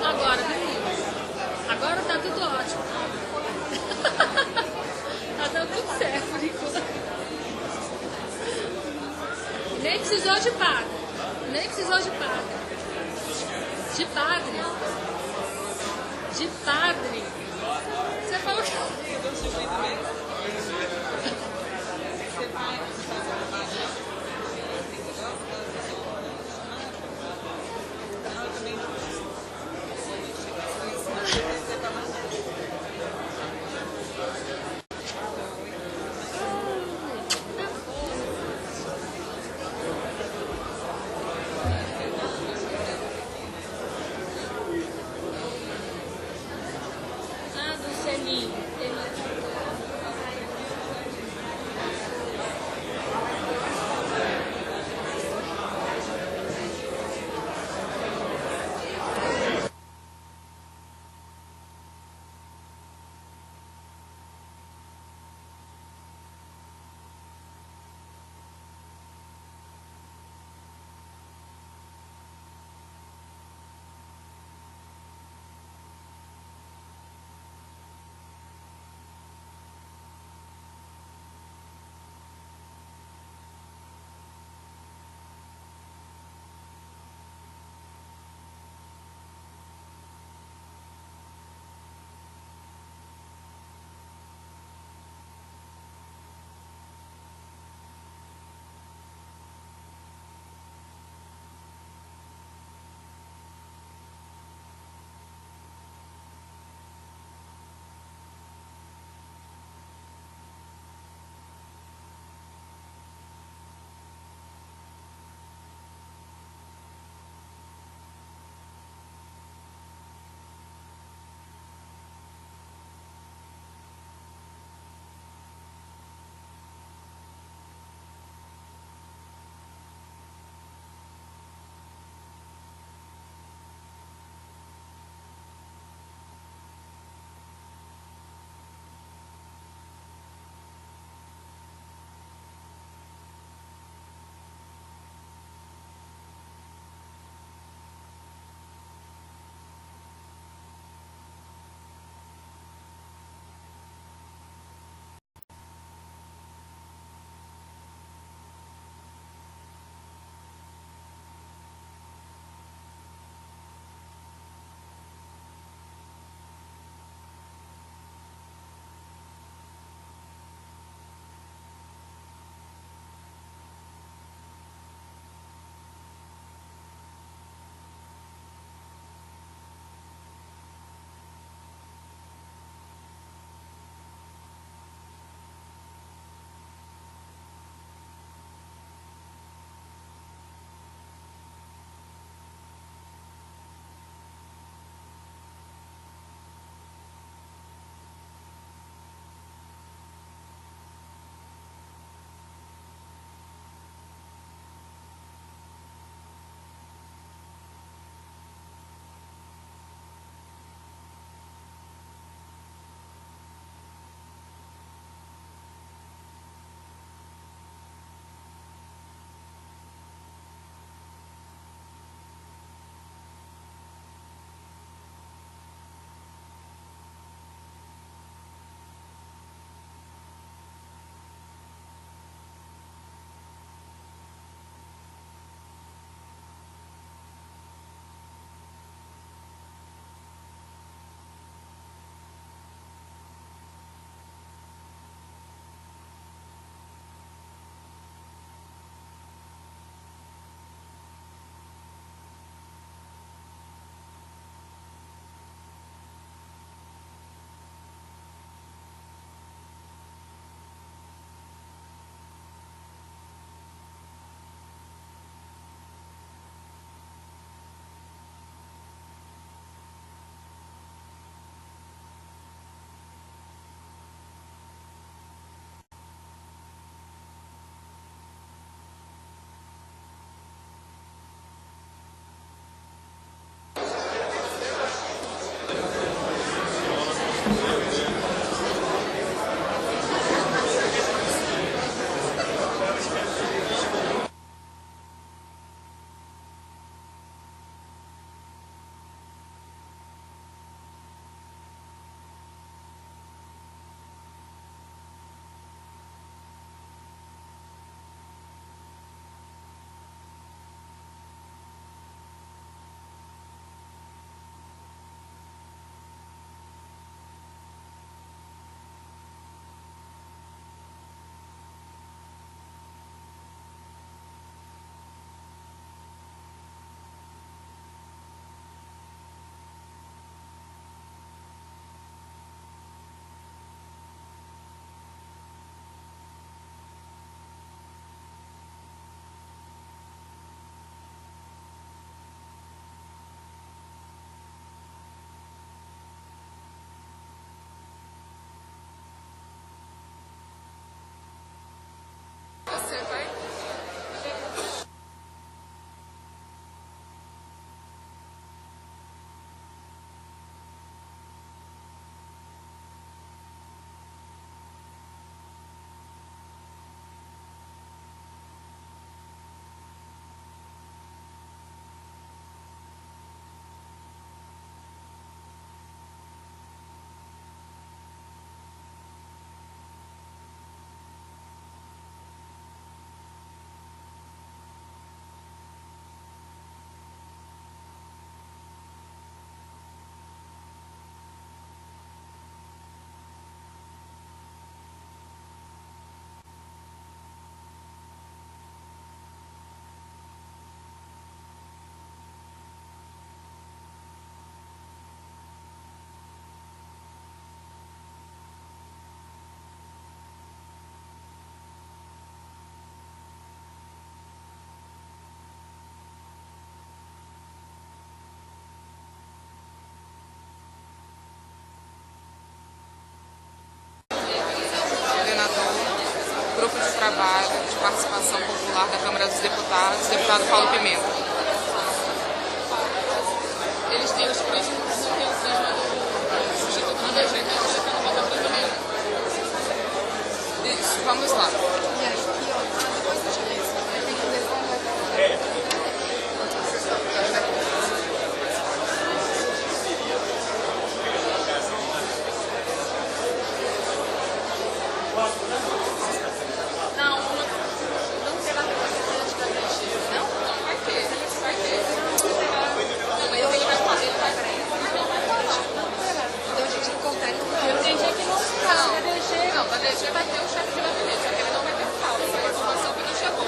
Agora, menino. Agora tá tudo ótimo. Tá dando tudo certo, Nico. Nem precisou de padre. Nem precisou de padre. De padre. De padre. Você falou que... Ah, do selinho. Grupo de Trabalho de Participação Popular da Câmara dos Deputados, deputado Paulo Pimenta. Eles têm os prismas, não tem o prisma do Instituto do DG, né? Você está no voto primeiro. Isso, vamos lá. E aí, aqui, ó, depois eu te leio. Tem que ler como Não será representante da DG. Não, vai ter. Vai ter. Não, mas ele vai fazer, ele vai para ele. então a gente não confere. Eu entendi que não será da DG. Não, da DG vai ter o chefe de gabinete, só que ele não vai ter falta. Essa informação que não chegou.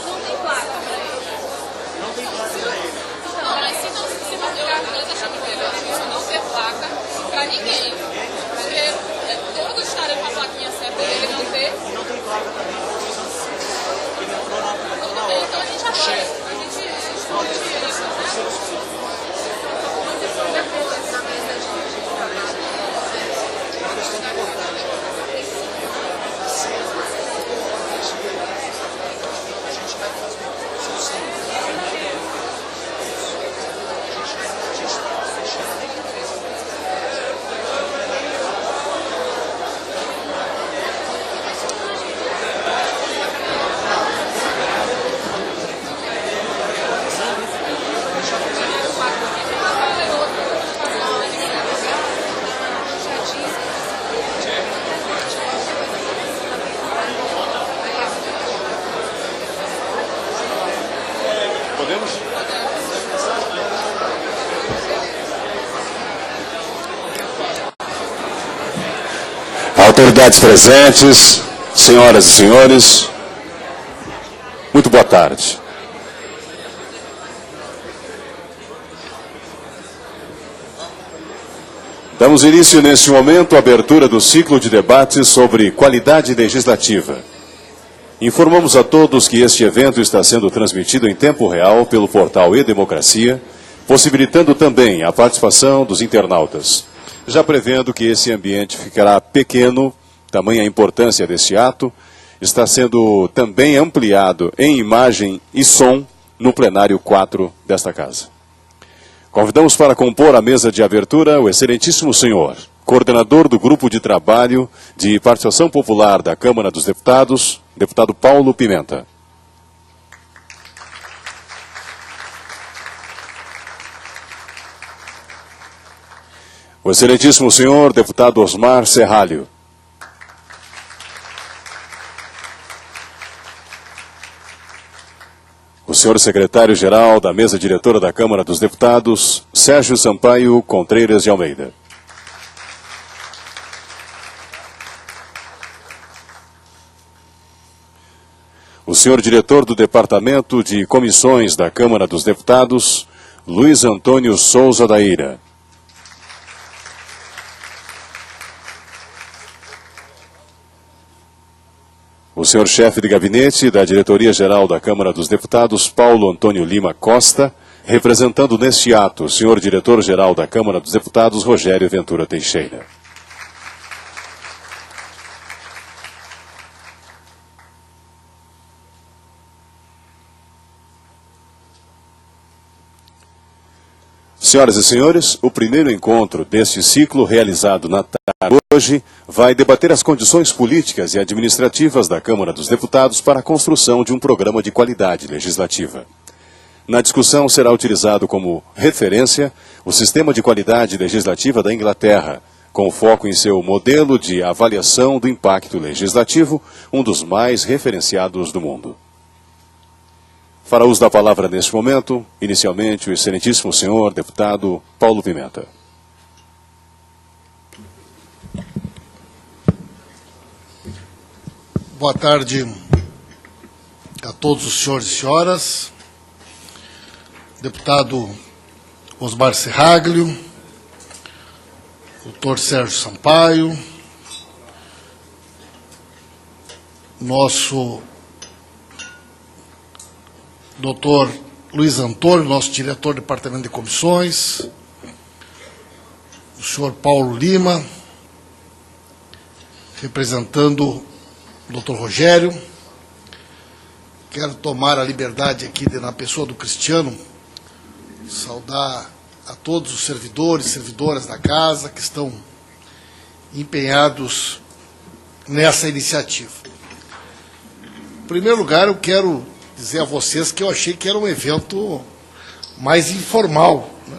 Não tem placa para ele. Não tem placa para ele. Não, mas se não ter a empresa chamideira, isso não ter placa para ninguém. Porque todos estarem com a plaquinha certa e ele não ter. Não tem placa também. Então a gente discute isso, né? Depois, na mesa de trabalho. Podemos? Autoridades presentes, senhoras e senhores, muito boa tarde. Damos início neste momento à abertura do ciclo de debates sobre qualidade legislativa. Informamos a todos que este evento está sendo transmitido em tempo real pelo portal E-Democracia, possibilitando também a participação dos internautas. Já prevendo que esse ambiente ficará pequeno, tamanha a importância deste ato, está sendo também ampliado em imagem e som no plenário 4 desta casa. Convidamos para compor a mesa de abertura o excelentíssimo senhor, coordenador do Grupo de Trabalho de Participação Popular da Câmara dos Deputados, deputado Paulo Pimenta. O excelentíssimo senhor, deputado Osmar Serralho. O senhor secretário-geral da mesa diretora da Câmara dos Deputados, Sérgio Sampaio Contreiras de Almeida. O senhor diretor do Departamento de Comissões da Câmara dos Deputados, Luiz Antônio Souza da Ira. O senhor chefe de gabinete da Diretoria-Geral da Câmara dos Deputados, Paulo Antônio Lima Costa, representando neste ato o senhor diretor-geral da Câmara dos Deputados, Rogério Ventura Teixeira. Senhoras e senhores, o primeiro encontro deste ciclo, realizado na tarde de hoje, vai debater as condições políticas e administrativas da Câmara dos Deputados para a construção de um programa de qualidade legislativa. Na discussão será utilizado como referência o Sistema de Qualidade Legislativa da Inglaterra, com foco em seu modelo de avaliação do impacto legislativo, um dos mais referenciados do mundo. Fará uso da palavra neste momento, inicialmente, o excelentíssimo senhor deputado Paulo Pimenta. Boa tarde a todos os senhores e senhoras. Deputado Osmar Serralho, doutor Sérgio Sampaio, nosso doutor Luiz Antônio, nosso diretor do Departamento de Comissões, o senhor Paulo Lima, representando o Dr. Rogério. Quero tomar a liberdade aqui, na pessoa do Cristiano, saudar a todos os servidores e servidoras da casa que estão empenhados nessa iniciativa. Em primeiro lugar, eu quero dizer a vocês que eu achei que era um evento mais informal, né?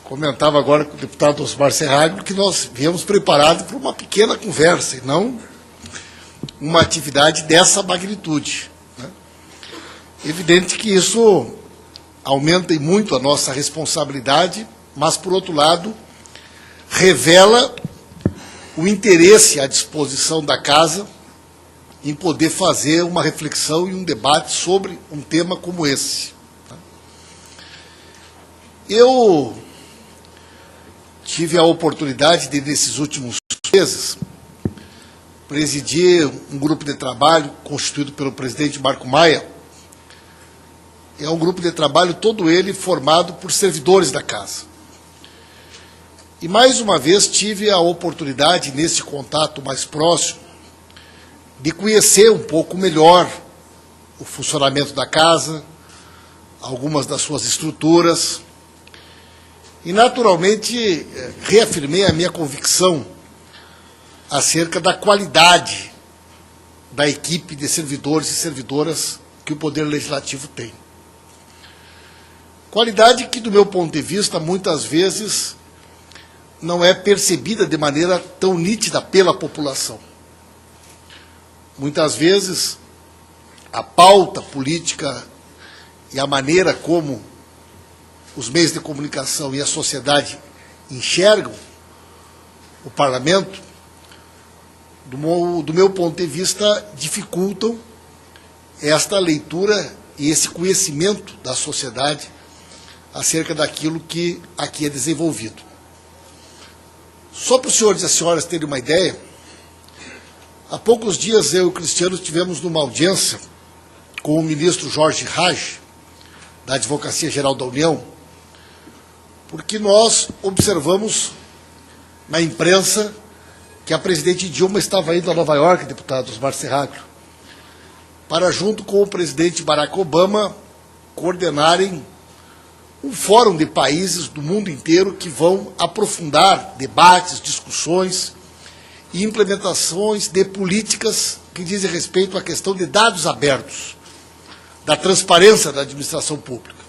Comentava agora com o deputado Osmar Serragno que nós viemos preparados para uma pequena conversa e não uma atividade dessa magnitude, né? Evidente que isso aumenta muito a nossa responsabilidade, mas, por outro lado, revela o interesse à disposição da Casa em poder fazer uma reflexão e um debate sobre um tema como esse. Eu tive a oportunidade de, nesses últimos meses, presidir um grupo de trabalho constituído pelo presidente Marco Maia. É um grupo de trabalho, todo ele formado por servidores da Casa. E, mais uma vez, tive a oportunidade, nesse contato mais próximo, de conhecer um pouco melhor o funcionamento da Casa, algumas das suas estruturas, e, naturalmente, reafirmei a minha convicção acerca da qualidade da equipe de servidores e servidoras que o Poder Legislativo tem. Qualidade que, do meu ponto de vista, muitas vezes não é percebida de maneira tão nítida pela população. Muitas vezes, a pauta política e a maneira como os meios de comunicação e a sociedade enxergam o parlamento, do meu ponto de vista, dificultam esta leitura e esse conhecimento da sociedade acerca daquilo que aqui é desenvolvido. Só para os senhores e as senhoras terem uma ideia, há poucos dias eu e o Cristiano estivemos numa audiência com o ministro Jorge Raj, da Advocacia Geral da União, porque nós observamos na imprensa que a presidente Dilma estava indo a Nova York, deputado Osmar Serragno, para, junto com o presidente Barack Obama, coordenarem um fórum de países do mundo inteiro que vão aprofundar debates, discussões e implementações de políticas que dizem respeito à questão de dados abertos, da transparência da administração pública.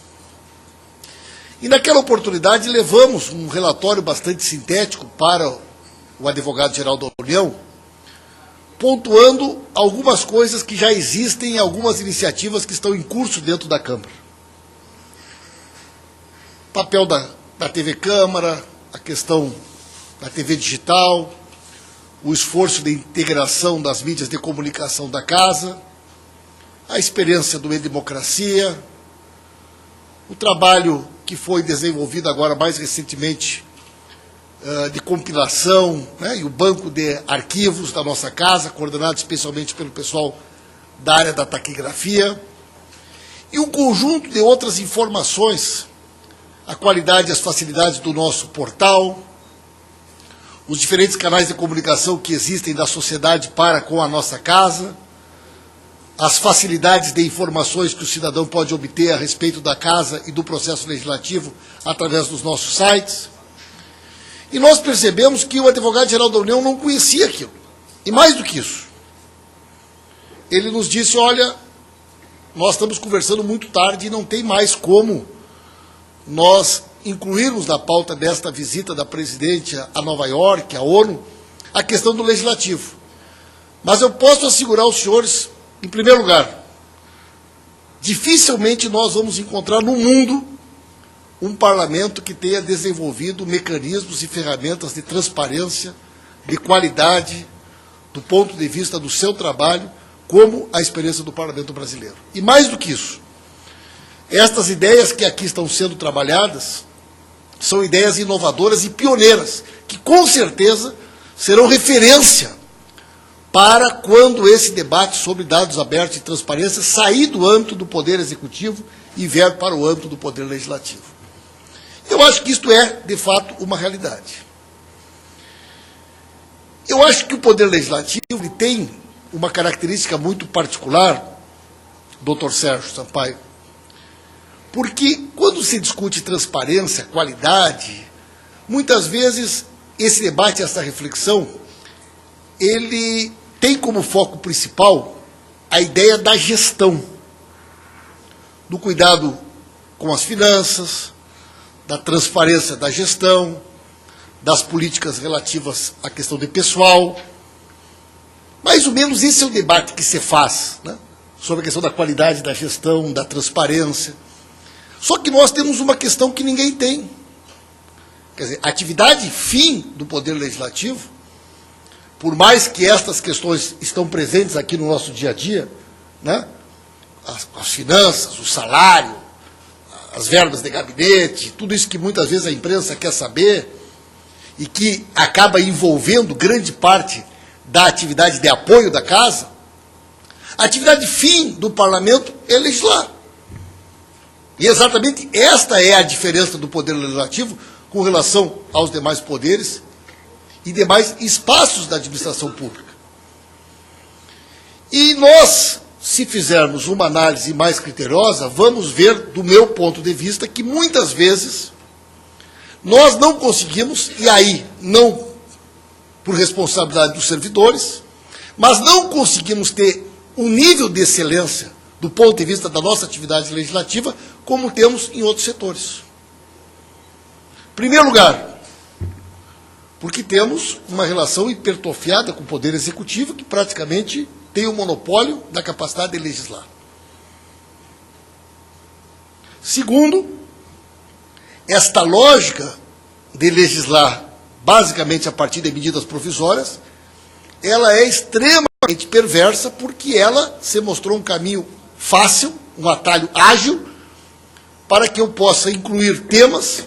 E, naquela oportunidade, levamos um relatório bastante sintético para o advogado-geral da União, pontuando algumas coisas que já existem em algumas iniciativas que estão em curso dentro da Câmara. O papel da TV Câmara, a questão da TV digital, o esforço de integração das mídias de comunicação da Casa, a experiência do E-Democracia, o trabalho que foi desenvolvido agora mais recentemente de compilação, né, e o banco de arquivos da nossa Casa, coordenado especialmente pelo pessoal da área da taquigrafia, e um conjunto de outras informações, a qualidade e as facilidades do nosso portal, os diferentes canais de comunicação que existem da sociedade para com a nossa Casa, as facilidades de informações que o cidadão pode obter a respeito da Casa e do processo legislativo através dos nossos sites. E nós percebemos que o advogado-geral da União não conhecia aquilo. E mais do que isso, ele nos disse, olha, nós estamos conversando muito tarde e não tem mais como nós incluirmos na pauta desta visita da presidente a Nova York, a ONU, a questão do legislativo. Mas eu posso assegurar aos senhores, em primeiro lugar, dificilmente nós vamos encontrar no mundo um parlamento que tenha desenvolvido mecanismos e ferramentas de transparência, de qualidade, do ponto de vista do seu trabalho, como a experiência do parlamento brasileiro. E mais do que isso, estas ideias que aqui estão sendo trabalhadas são ideias inovadoras e pioneiras, que com certeza serão referência para quando esse debate sobre dados abertos e transparência sair do âmbito do Poder Executivo e vier para o âmbito do Poder Legislativo. Eu acho que isto é, de fato, uma realidade. Eu acho que o Poder Legislativo ele tem uma característica muito particular, doutor Sérgio Sampaio, porque quando se discute transparência, qualidade, muitas vezes esse debate, essa reflexão, ele tem como foco principal a ideia da gestão, do cuidado com as finanças, da transparência da gestão, das políticas relativas à questão de pessoal. Mais ou menos esse é o debate que se faz, né, sobre a questão da qualidade da gestão, da transparência. Só que nós temos uma questão que ninguém tem. Quer dizer, a atividade fim do Poder Legislativo, por mais que estas questões estão presentes aqui no nosso dia a dia, né, as finanças, o salário, as verbas de gabinete, tudo isso que muitas vezes a imprensa quer saber e que acaba envolvendo grande parte da atividade de apoio da casa, a atividade fim do parlamento é legislar. E exatamente esta é a diferença do Poder Legislativo com relação aos demais poderes e demais espaços da administração pública. E nós, se fizermos uma análise mais criteriosa, vamos ver, do meu ponto de vista, que muitas vezes nós não conseguimos, e aí não por responsabilidade dos servidores, mas não conseguimos ter um nível de excelência do ponto de vista da nossa atividade legislativa como temos em outros setores. Em primeiro lugar, porque temos uma relação hipertrofiada com o Poder Executivo, que praticamente tem o monopólio da capacidade de legislar. Segundo, esta lógica de legislar basicamente a partir de medidas provisórias, ela é extremamente perversa porque ela se mostrou um caminho fácil, um atalho ágil, para que eu possa incluir temas,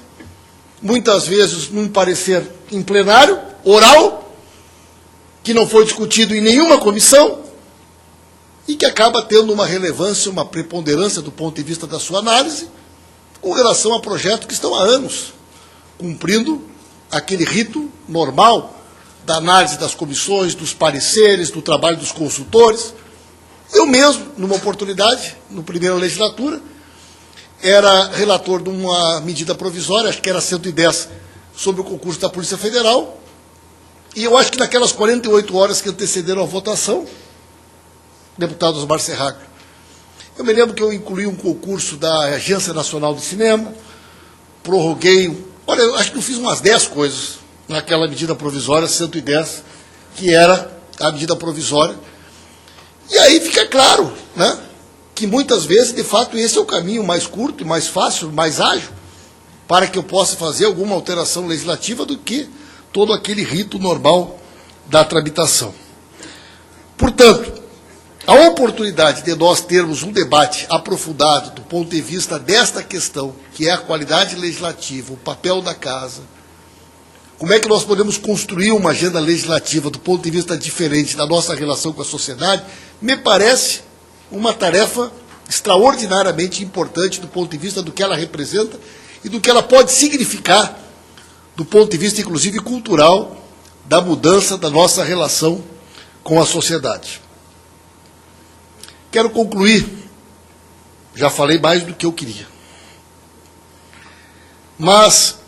muitas vezes num parecer em plenário, oral, que não foi discutido em nenhuma comissão, e que acaba tendo uma relevância, uma preponderância do ponto de vista da sua análise, com relação a projetos que estão há anos cumprindo aquele rito normal da análise das comissões, dos pareceres, do trabalho dos consultores. Eu mesmo, numa oportunidade, na primeira legislatura, era relator de uma medida provisória, acho que era 110, sobre o concurso da Polícia Federal, e eu acho que naquelas 48 horas que antecederam a votação, deputado Osmar Serraca, eu me lembro que eu incluí um concurso da Agência Nacional de Cinema, prorroguei, olha, eu acho que eu fiz umas 10 coisas naquela medida provisória 110, que era a medida provisória. E aí fica claro, né, que muitas vezes, de fato, esse é o caminho mais curto, mais fácil, mais ágil, para que eu possa fazer alguma alteração legislativa do que todo aquele rito normal da tramitação. Portanto, a oportunidade de nós termos um debate aprofundado do ponto de vista desta questão, que é a qualidade legislativa, o papel da casa, como é que nós podemos construir uma agenda legislativa do ponto de vista diferente da nossa relação com a sociedade, me parece uma tarefa extraordinariamente importante do ponto de vista do que ela representa e do que ela pode significar do ponto de vista, inclusive, cultural, da mudança da nossa relação com a sociedade. Quero concluir, já falei mais do que eu queria, mas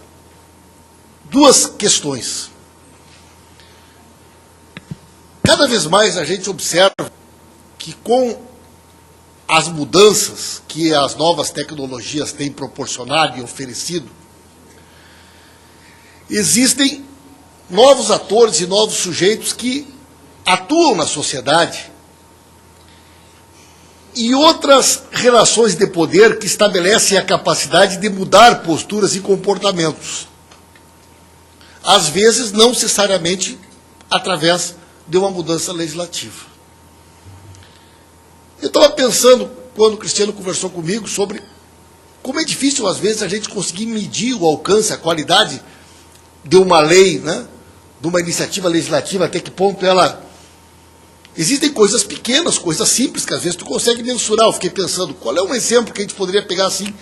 duas questões. Cada vez mais a gente observa que com as mudanças que as novas tecnologias têm proporcionado e oferecido, existem novos atores e novos sujeitos que atuam na sociedade e outras relações de poder que estabelecem a capacidade de mudar posturas e comportamentos. Às vezes, não necessariamente através de uma mudança legislativa. Eu estava pensando, quando o Cristiano conversou comigo, sobre como é difícil, às vezes, a gente conseguir medir o alcance, a qualidade de uma lei, né, de uma iniciativa legislativa, até que ponto ela... Existem coisas pequenas, coisas simples, que às vezes tu consegue mensurar. Eu fiquei pensando, qual é um exemplo que a gente poderia pegar assim,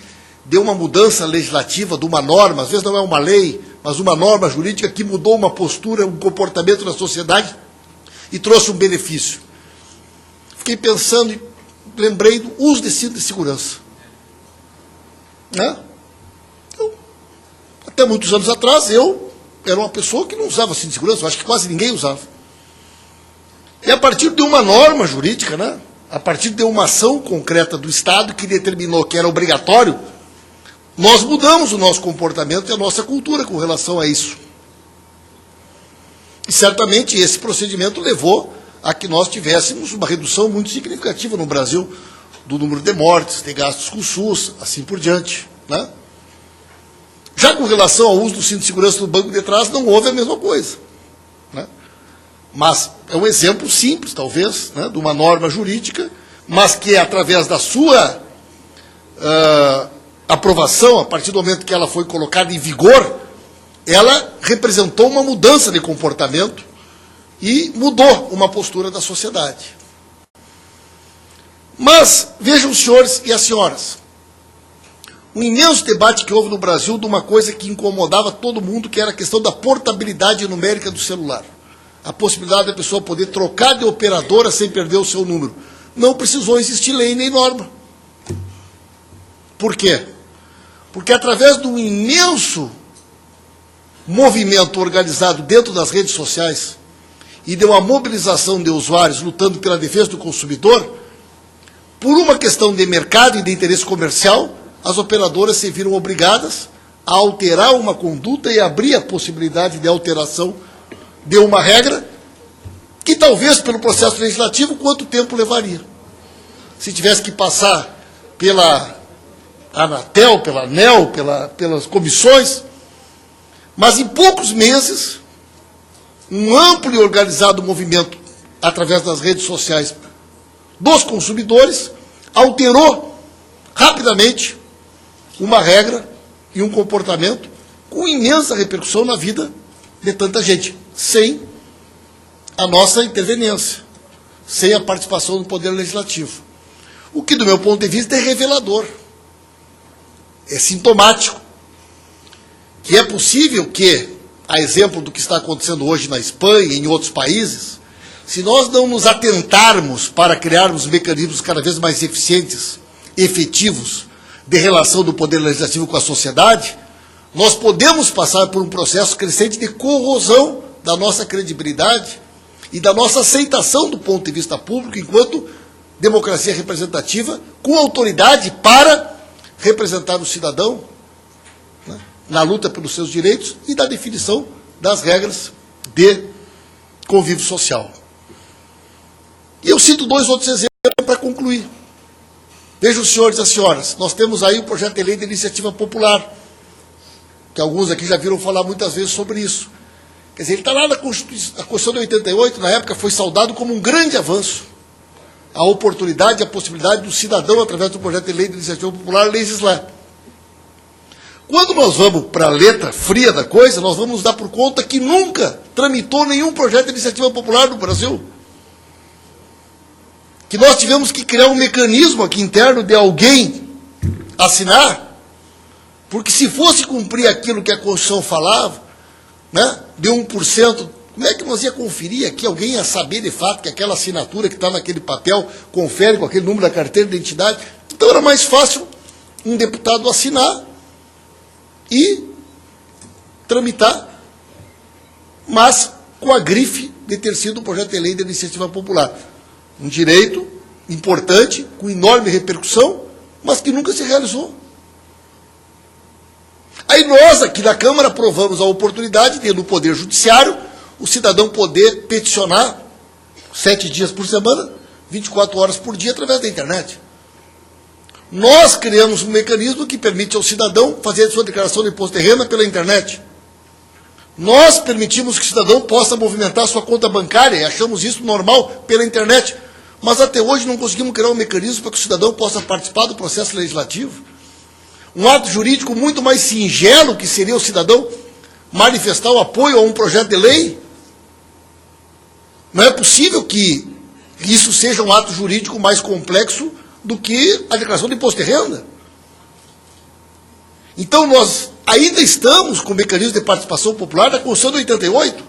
de uma mudança legislativa, de uma norma, às vezes não é uma lei, mas uma norma jurídica que mudou uma postura, um comportamento na sociedade e trouxe um benefício. Fiquei pensando e lembrei do uso de cinto de segurança. Né? Então, até muitos anos atrás, eu era uma pessoa que não usava cinto de segurança, eu acho que quase ninguém usava. E a partir de uma norma jurídica, né? A partir de uma ação concreta do Estado que determinou que era obrigatório, nós mudamos o nosso comportamento e a nossa cultura com relação a isso. E certamente esse procedimento levou a que nós tivéssemos uma redução muito significativa no Brasil do número de mortes, de gastos com o SUS, assim por diante. Né? Já com relação ao uso do cinto de segurança no banco de trás, não houve a mesma coisa. Né? Mas é um exemplo simples, talvez, né, de uma norma jurídica, mas que, através da sua aprovação, a partir do momento que ela foi colocada em vigor, ela representou uma mudança de comportamento e mudou uma postura da sociedade. Mas, vejam os senhores e as senhoras, um imenso debate que houve no Brasil de uma coisa que incomodava todo mundo, que era a questão da portabilidade numérica do celular. A possibilidade da pessoa poder trocar de operadora sem perder o seu número. Não precisou existir lei nem norma. Por quê? Porque através de um imenso movimento organizado dentro das redes sociais e de uma mobilização de usuários lutando pela defesa do consumidor, por uma questão de mercado e de interesse comercial, as operadoras se viram obrigadas a alterar uma conduta e abrir a possibilidade de alteração de uma regra que talvez pelo processo legislativo quanto tempo levaria. Se tivesse que passar pela Anatel, pela ANEEL, pelas comissões, mas em poucos meses, um amplo e organizado movimento através das redes sociais dos consumidores alterou rapidamente uma regra e um comportamento com imensa repercussão na vida de tanta gente, sem a nossa interveniência, sem a participação do Poder Legislativo. O que, do meu ponto de vista, é revelador, é sintomático, que é possível que, a exemplo do que está acontecendo hoje na Espanha e em outros países, se nós não nos atentarmos para criarmos mecanismos cada vez mais eficientes, efetivos, de relação do Poder Legislativo com a sociedade, nós podemos passar por um processo crescente de corrosão da nossa credibilidade e da nossa aceitação do ponto de vista público enquanto democracia representativa, com autoridade para representar o cidadão, né, na luta pelos seus direitos e da definição das regras de convívio social. E eu cito dois outros exemplos para concluir. Vejam os senhores e as senhoras, nós temos aí o projeto de lei de iniciativa popular, que alguns aqui já viram falar muitas vezes sobre isso. Quer dizer, ele está lá na Constituição de 88, na época foi saudado como um grande avanço, a oportunidade e a possibilidade do cidadão, através do projeto de lei de iniciativa popular, legislar. Quando nós vamos para a letra fria da coisa, nós vamos nos dar por conta que nunca tramitou nenhum projeto de iniciativa popular no Brasil. Que nós tivemos que criar um mecanismo aqui interno de alguém assinar, porque se fosse cumprir aquilo que a Constituição falava, né, de 1%, como é que nós ia conferir aqui? Alguém ia saber de fato que aquela assinatura que está naquele papel confere com aquele número da carteira de identidade? Então era mais fácil um deputado assinar e tramitar, mas com a grife de ter sido um projeto de lei de iniciativa popular. Um direito importante, com enorme repercussão, mas que nunca se realizou. Aí nós, aqui na Câmara, aprovamos a oportunidade de, no Poder Judiciário, o cidadão poder peticionar 7 dias por semana, 24 horas por dia, através da internet. Nós criamos um mecanismo que permite ao cidadão fazer a sua declaração de imposto de renda pela internet. Nós permitimos que o cidadão possa movimentar sua conta bancária, e achamos isso normal, pela internet. Mas até hoje não conseguimos criar um mecanismo para que o cidadão possa participar do processo legislativo. Um ato jurídico muito mais singelo, que seria o cidadão manifestar o apoio a um projeto de lei. Não é possível que isso seja um ato jurídico mais complexo do que a declaração de imposto de renda. Então nós ainda estamos com o mecanismo de participação popular da Constituição de 88.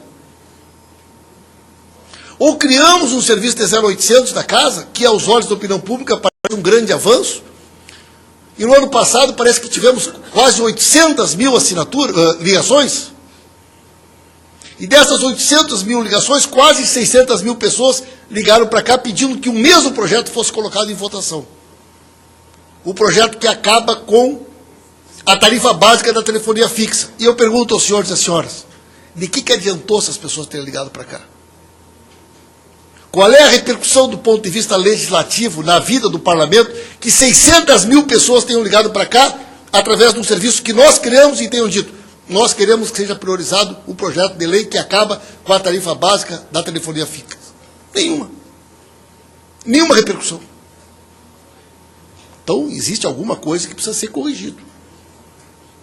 Ou criamos um serviço de 0800 da casa, que aos olhos da opinião pública parece um grande avanço, e no ano passado parece que tivemos quase 800 mil ligações, e dessas 800 mil ligações, quase 600 mil pessoas ligaram para cá pedindo que o mesmo projeto fosse colocado em votação. O projeto que acaba com a tarifa básica da telefonia fixa. E eu pergunto aos senhores e às senhoras, de que adiantou essas pessoas terem ligado para cá? Qual é a repercussão do ponto de vista legislativo na vida do parlamento que 600 mil pessoas tenham ligado para cá através de um serviço que nós criamos e tenham dito, nós queremos que seja priorizado o projeto de lei que acaba com a tarifa básica da telefonia fixa? Nenhuma. Nenhuma repercussão. Então, existe alguma coisa que precisa ser corrigido,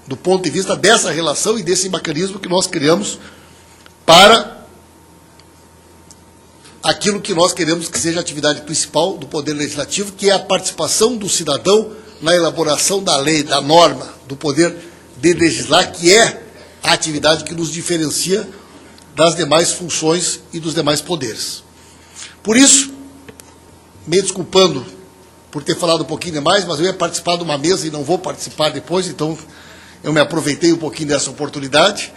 do ponto de vista dessa relação e desse mecanismo que nós criamos para aquilo que nós queremos que seja a atividade principal do Poder Legislativo, que é a participação do cidadão na elaboração da lei, da norma, do poder de legislar, que é a atividade que nos diferencia das demais funções e dos demais poderes. Por isso, me desculpando por ter falado um pouquinho demais, mas eu ia participar de uma mesa e não vou participar depois, então eu me aproveitei um pouquinho dessa oportunidade.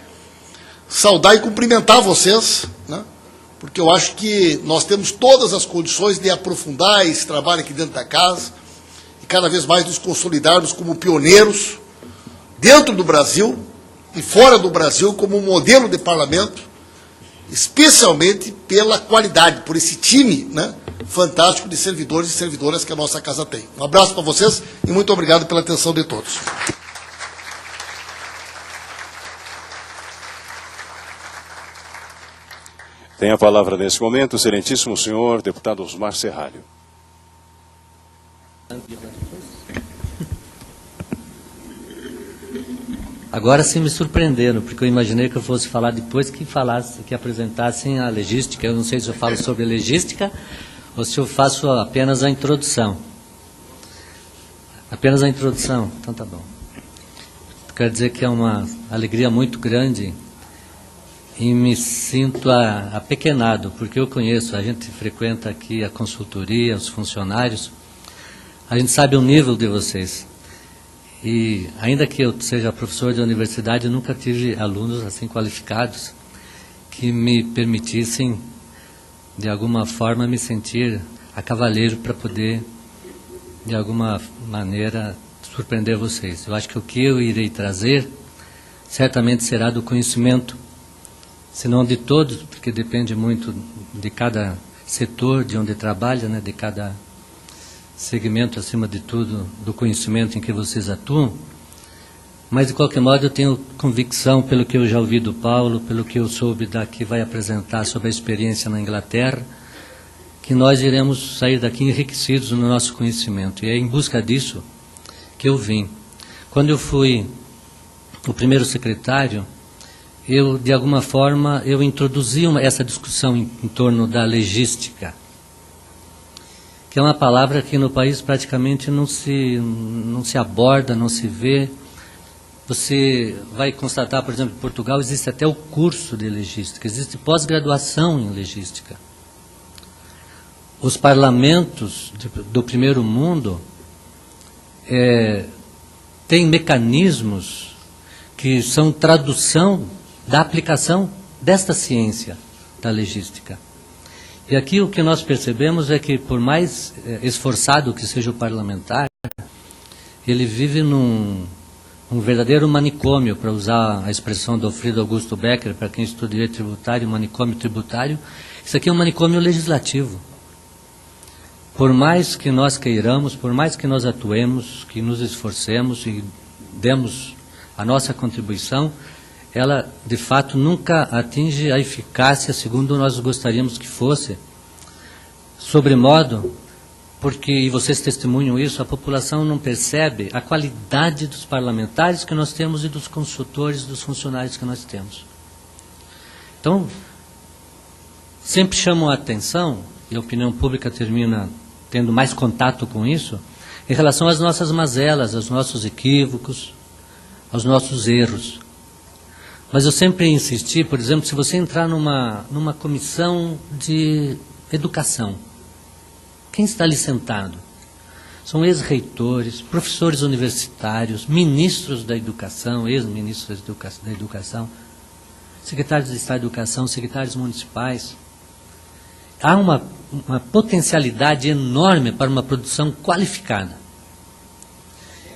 Saudar e cumprimentar vocês, né? Porque eu acho que nós temos todas as condições de aprofundar esse trabalho aqui dentro da casa e cada vez mais nos consolidarmos como pioneiros dentro do Brasil e fora do Brasil como um modelo de parlamento, especialmente pela qualidade, por esse time, né, fantástico de servidores e servidoras que a nossa casa tem. Um abraço para vocês e muito obrigado pela atenção de todos. Tem a palavra nesse momento o excelentíssimo senhor deputado Osmar Serralho. Agora sim me surpreenderam, porque eu imaginei que eu fosse falar depois que apresentassem a legística. Eu não sei se eu falo sobre a legística ou se eu faço apenas a introdução. Apenas a introdução? Então tá bom. Quero dizer que é uma alegria muito grande e me sinto apequenado, porque eu conheço, a gente frequenta aqui a consultoria, os funcionários, a gente sabe o nível de vocês. E ainda que eu seja professor de universidade, eu nunca tive alunos assim qualificados que me permitissem, de alguma forma, me sentir a cavaleiro para poder, de alguma maneira, surpreender vocês. Eu acho que o que eu irei trazer certamente será do conhecimento, se não de todos, porque depende muito de cada setor, de onde trabalha, né, de cada segmento, acima de tudo, do conhecimento em que vocês atuam. Mas, de qualquer modo, eu tenho convicção, pelo que eu já ouvi do Paulo, pelo que eu soube que vai apresentar sobre a experiência na Inglaterra, que nós iremos sair daqui enriquecidos no nosso conhecimento. E é em busca disso que eu vim. Quando eu fui o primeiro secretário, eu, de alguma forma, eu introduzi essa discussão em torno da legística, que é uma palavra que no país praticamente não se aborda, não se vê. Você vai constatar, por exemplo, em Portugal existe até o curso de legística, existe pós-graduação em legística. Os parlamentos do primeiro mundo têm mecanismos que são tradução da aplicação desta ciência da legística. E aqui o que nós percebemos é que, por mais esforçado que seja o parlamentar, ele vive num verdadeiro manicômio, para usar a expressão do Alfredo Augusto Becker, para quem estuda direito tributário, manicômio tributário. Isso aqui é um manicômio legislativo. Por mais que nós queiramos, por mais que nós atuemos, que nos esforcemos e demos a nossa contribuição, ela, de fato, nunca atinge a eficácia segundo nós gostaríamos que fosse. Sobremodo, porque, e vocês testemunham isso, a população não percebe a qualidade dos parlamentares que nós temos e dos consultores, dos funcionários que nós temos. Então, sempre chamam a atenção, e a opinião pública termina tendo mais contato com isso, em relação às nossas mazelas, aos nossos equívocos, aos nossos erros. Mas eu sempre insisti, por exemplo, se você entrar numa comissão de educação, quem está ali sentado? São ex-reitores, professores universitários, ministros da educação, ex-ministros da educação, secretários de Estado da Educação, secretários municipais. Há uma potencialidade enorme para uma produção qualificada.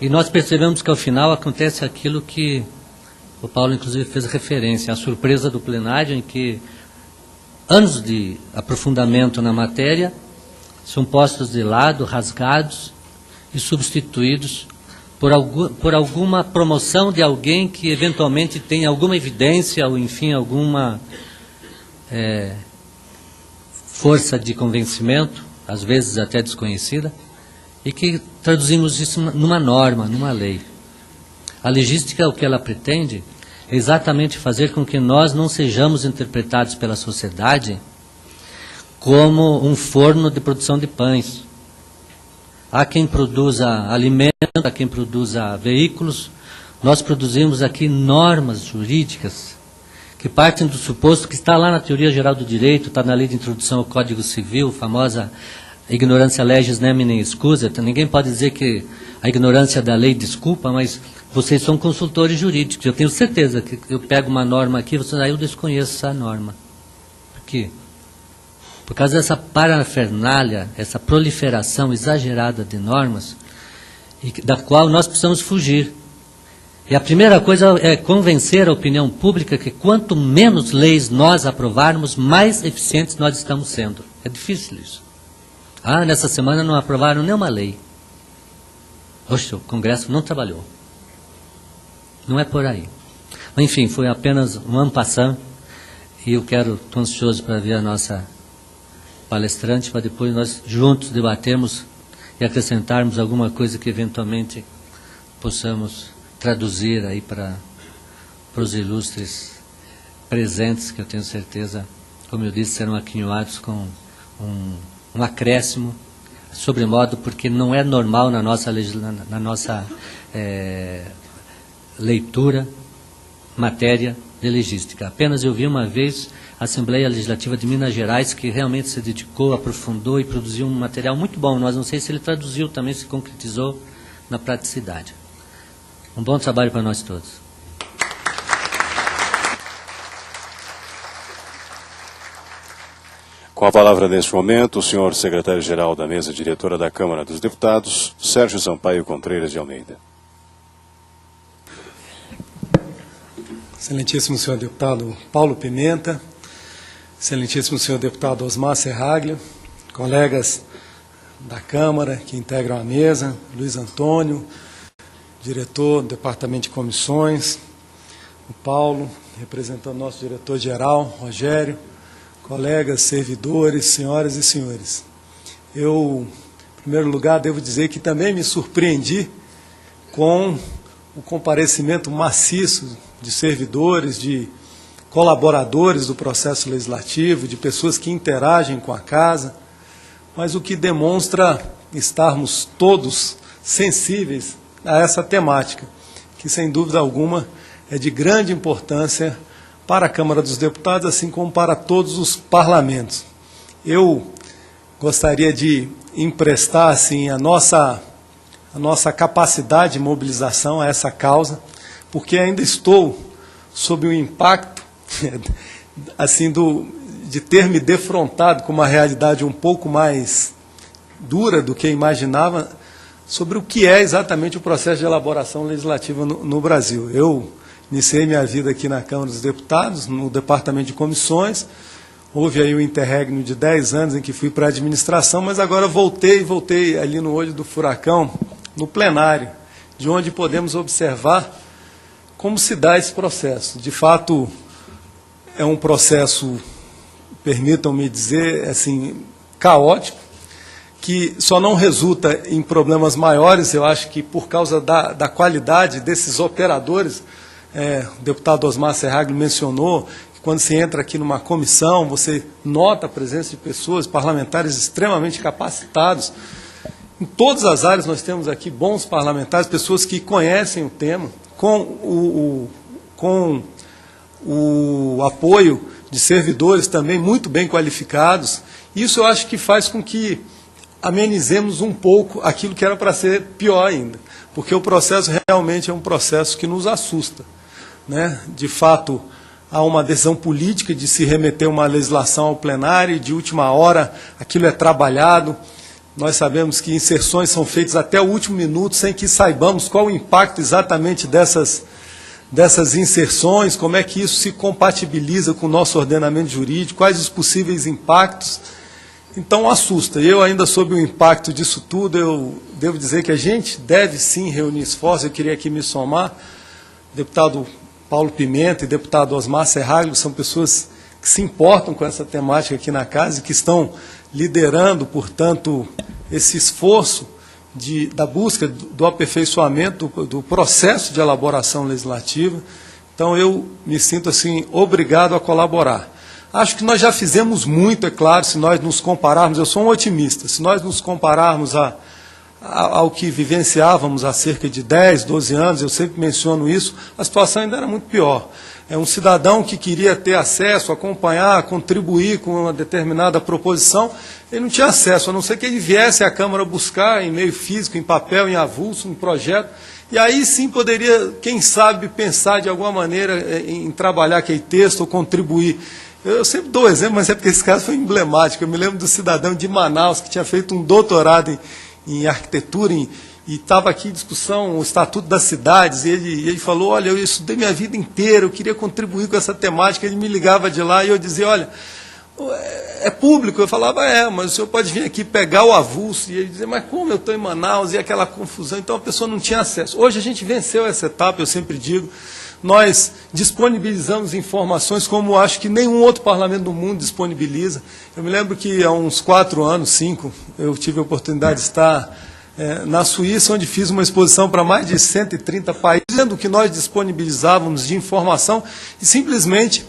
E nós percebemos que ao final acontece aquilo que o Paulo inclusive fez referência, a surpresa do plenário em que anos de aprofundamento na matéria são postos de lado, rasgados e substituídos por alguma promoção de alguém que eventualmente tem alguma evidência ou, enfim, alguma força de convencimento, às vezes até desconhecida, e que traduzimos isso numa norma, numa lei. A legística, o que ela pretende, é exatamente fazer com que nós não sejamos interpretados pela sociedade como um forno de produção de pães. Há quem produza alimentos, há quem produza veículos. Nós produzimos aqui normas jurídicas que partem do suposto que está lá na Teoria Geral do Direito, está na Lei de Introdução ao Código Civil, famosa ignorância legis nemine excusa. Ninguém pode dizer que a ignorância da lei desculpa, mas vocês são consultores jurídicos. Eu tenho certeza que eu pego uma norma aqui, eu desconheço essa norma. Por quê? Por causa dessa parafernália, essa proliferação exagerada de normas, da qual nós precisamos fugir. E a primeira coisa é convencer a opinião pública que quanto menos leis nós aprovarmos, mais eficientes nós estamos sendo. É difícil isso. Nessa semana não aprovaram nenhuma lei. Oxe, o Congresso não trabalhou. Não é por aí. Enfim, foi apenas um en passant, e eu estou ansioso para ver a nossa palestrante, para depois nós juntos debatermos e acrescentarmos alguma coisa que eventualmente possamos traduzir aí para os ilustres presentes, que eu tenho certeza, como eu disse, serão aquinhoados com um acréscimo, sobremodo porque não é normal na nossa leitura matéria de legística. Apenas eu vi uma vez a Assembleia Legislativa de Minas Gerais, que realmente se dedicou, aprofundou e produziu um material muito bom. Nós não sei se ele traduziu também, se concretizou na praticidade. Um bom trabalho para nós todos. Com a palavra neste momento, o senhor secretário-geral da mesa diretora da Câmara dos Deputados, Sérgio Sampaio Contreiras de Almeida. Excelentíssimo senhor deputado Paulo Pimenta, excelentíssimo senhor deputado Osmar Serraglio, colegas da Câmara que integram a mesa, Luiz Antônio, diretor do Departamento de Comissões, o Paulo, representando nosso diretor-geral, Rogério, colegas, servidores, senhoras e senhores. Eu, em primeiro lugar, devo dizer que também me surpreendi com o comparecimento maciço de servidores, de colaboradores do processo legislativo, de pessoas que interagem com a casa, mas o que demonstra estarmos todos sensíveis a essa temática, que sem dúvida alguma é de grande importância para a Câmara dos Deputados, assim como para todos os parlamentos. Eu gostaria de emprestar assim, a nossa capacidade de mobilização a essa causa, porque ainda estou sob o impacto assim, de ter me defrontado com uma realidade um pouco mais dura do que imaginava sobre o que é exatamente o processo de elaboração legislativa no Brasil. Eu iniciei minha vida aqui na Câmara dos Deputados, no Departamento de Comissões. Houve aí um interregno de 10 anos em que fui para a administração, mas agora voltei ali no olho do furacão, no plenário, de onde podemos observar como se dá esse processo. De fato, é um processo, permitam-me dizer, assim, caótico, que só não resulta em problemas maiores, eu acho que por causa da qualidade desses operadores. O deputado Osmar Serraglio mencionou que quando se entra aqui numa comissão, você nota a presença de pessoas, parlamentares extremamente capacitados. Em todas as áreas nós temos aqui bons parlamentares, pessoas que conhecem o tema, com o apoio de servidores também muito bem qualificados. Isso eu acho que faz com que amenizemos um pouco aquilo que era para ser pior ainda, porque o processo realmente é um processo que nos assusta, né? De fato, há uma decisão política de se remeter uma legislação ao plenário e de última hora aquilo é trabalhado. Nós sabemos que inserções são feitas até o último minuto sem que saibamos qual o impacto exatamente dessas inserções, como é que isso se compatibiliza com o nosso ordenamento jurídico, quais os possíveis impactos. Então assusta. Eu ainda sob o impacto disso tudo, eu devo dizer que a gente deve sim reunir esforços. Eu queria aqui me somar, deputado Paulo Pimenta e deputado Osmar Serraglio, são pessoas que se importam com essa temática aqui na casa e que estão liderando, portanto, esse esforço da busca do aperfeiçoamento do processo de elaboração legislativa. Então eu me sinto assim obrigado a colaborar. Acho que nós já fizemos muito, é claro, se nós nos compararmos, eu sou um otimista, se nós nos compararmos ao que vivenciávamos há cerca de 10, 12 anos, eu sempre menciono isso, a situação ainda era muito pior. É um cidadão que queria ter acesso, acompanhar, contribuir com uma determinada proposição, ele não tinha acesso, a não ser que ele viesse à Câmara buscar em meio físico, em papel, em avulso, um projeto, e aí sim poderia, quem sabe, pensar de alguma maneira em trabalhar aquele texto ou contribuir. Eu sempre dou exemplo, mas é porque esse caso foi emblemático. Eu me lembro do cidadão de Manaus que tinha feito um doutorado em arquitetura e estava aqui em discussão o Estatuto das Cidades, e ele falou, olha, eu estudei minha vida inteira, eu queria contribuir com essa temática. Ele me ligava de lá e eu dizia, olha, é público. Eu falava, mas o senhor pode vir aqui pegar o avulso. E ele dizia, mas como eu estou em Manaus? E aquela confusão. Então a pessoa não tinha acesso. Hoje a gente venceu essa etapa, eu sempre digo. Nós disponibilizamos informações como acho que nenhum outro parlamento do mundo disponibiliza. Eu me lembro que há uns 4 anos, 5, eu tive a oportunidade de estar na Suíça, onde fiz uma exposição para mais de 130 países, dizendo o que nós disponibilizávamos de informação, e simplesmente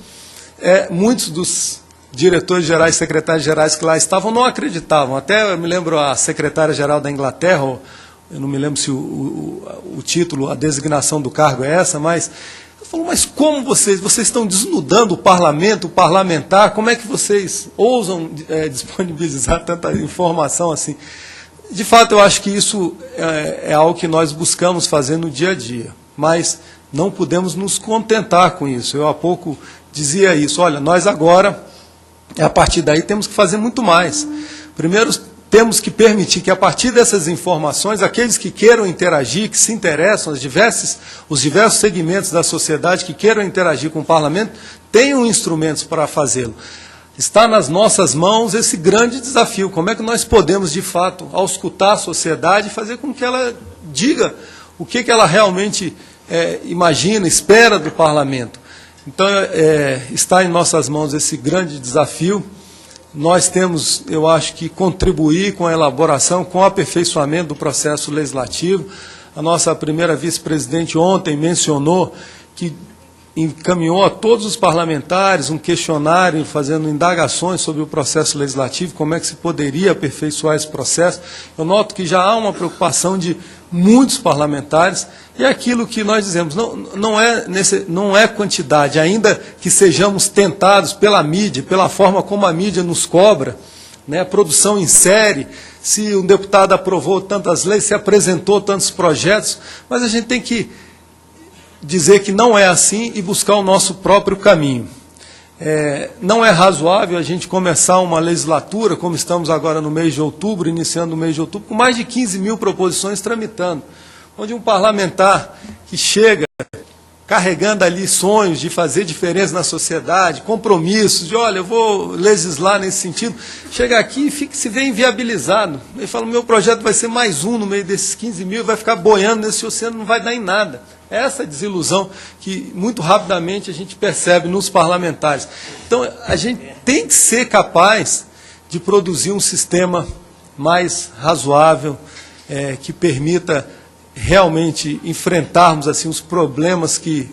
muitos dos diretores gerais, secretários gerais que lá estavam não acreditavam. Até eu me lembro a secretária-geral da Inglaterra, eu não me lembro se o título, a designação do cargo é essa, mas falou, mas como vocês estão desnudando o parlamento, o parlamentar, como é que vocês ousam disponibilizar tanta informação assim? De fato, eu acho que isso é algo que nós buscamos fazer no dia a dia, mas não podemos nos contentar com isso. Eu há pouco dizia isso, olha, nós agora, a partir daí, temos que fazer muito mais. Primeiro, temos que permitir que, a partir dessas informações, aqueles que queiram interagir, que se interessam, os diversos segmentos da sociedade que queiram interagir com o parlamento, tenham instrumentos para fazê-lo. Está nas nossas mãos esse grande desafio. Como é que nós podemos, de fato, auscultar a sociedade e fazer com que ela diga o que ela realmente imagina, espera do parlamento? Então, está em nossas mãos esse grande desafio. Nós temos, eu acho, que contribuir com a elaboração, com o aperfeiçoamento do processo legislativo. A nossa primeira vice-presidente ontem mencionou que encaminhou a todos os parlamentares um questionário fazendo indagações sobre o processo legislativo, como é que se poderia aperfeiçoar esse processo. Eu noto que já há uma preocupação de muitos parlamentares, e é aquilo que nós dizemos, não é quantidade, ainda que sejamos tentados pela mídia, pela forma como a mídia nos cobra, né, a produção em série, se um deputado aprovou tantas leis, se apresentou tantos projetos, mas a gente tem que dizer que não é assim e buscar o nosso próprio caminho. Não é razoável a gente começar uma legislatura, como estamos agora no mês de outubro, iniciando o mês de outubro, com mais de 15 mil proposições tramitando, onde um parlamentar que chega carregando ali sonhos de fazer diferença na sociedade, compromissos, de olha, eu vou legislar nesse sentido, chega aqui e se vê inviabilizado. Ele fala, meu projeto vai ser mais um no meio desses 15 mil, vai ficar boiando nesse oceano, não vai dar em nada. Essa desilusão que muito rapidamente a gente percebe nos parlamentares. Então, a gente tem que ser capaz de produzir um sistema mais razoável, que permita realmente enfrentarmos assim os problemas que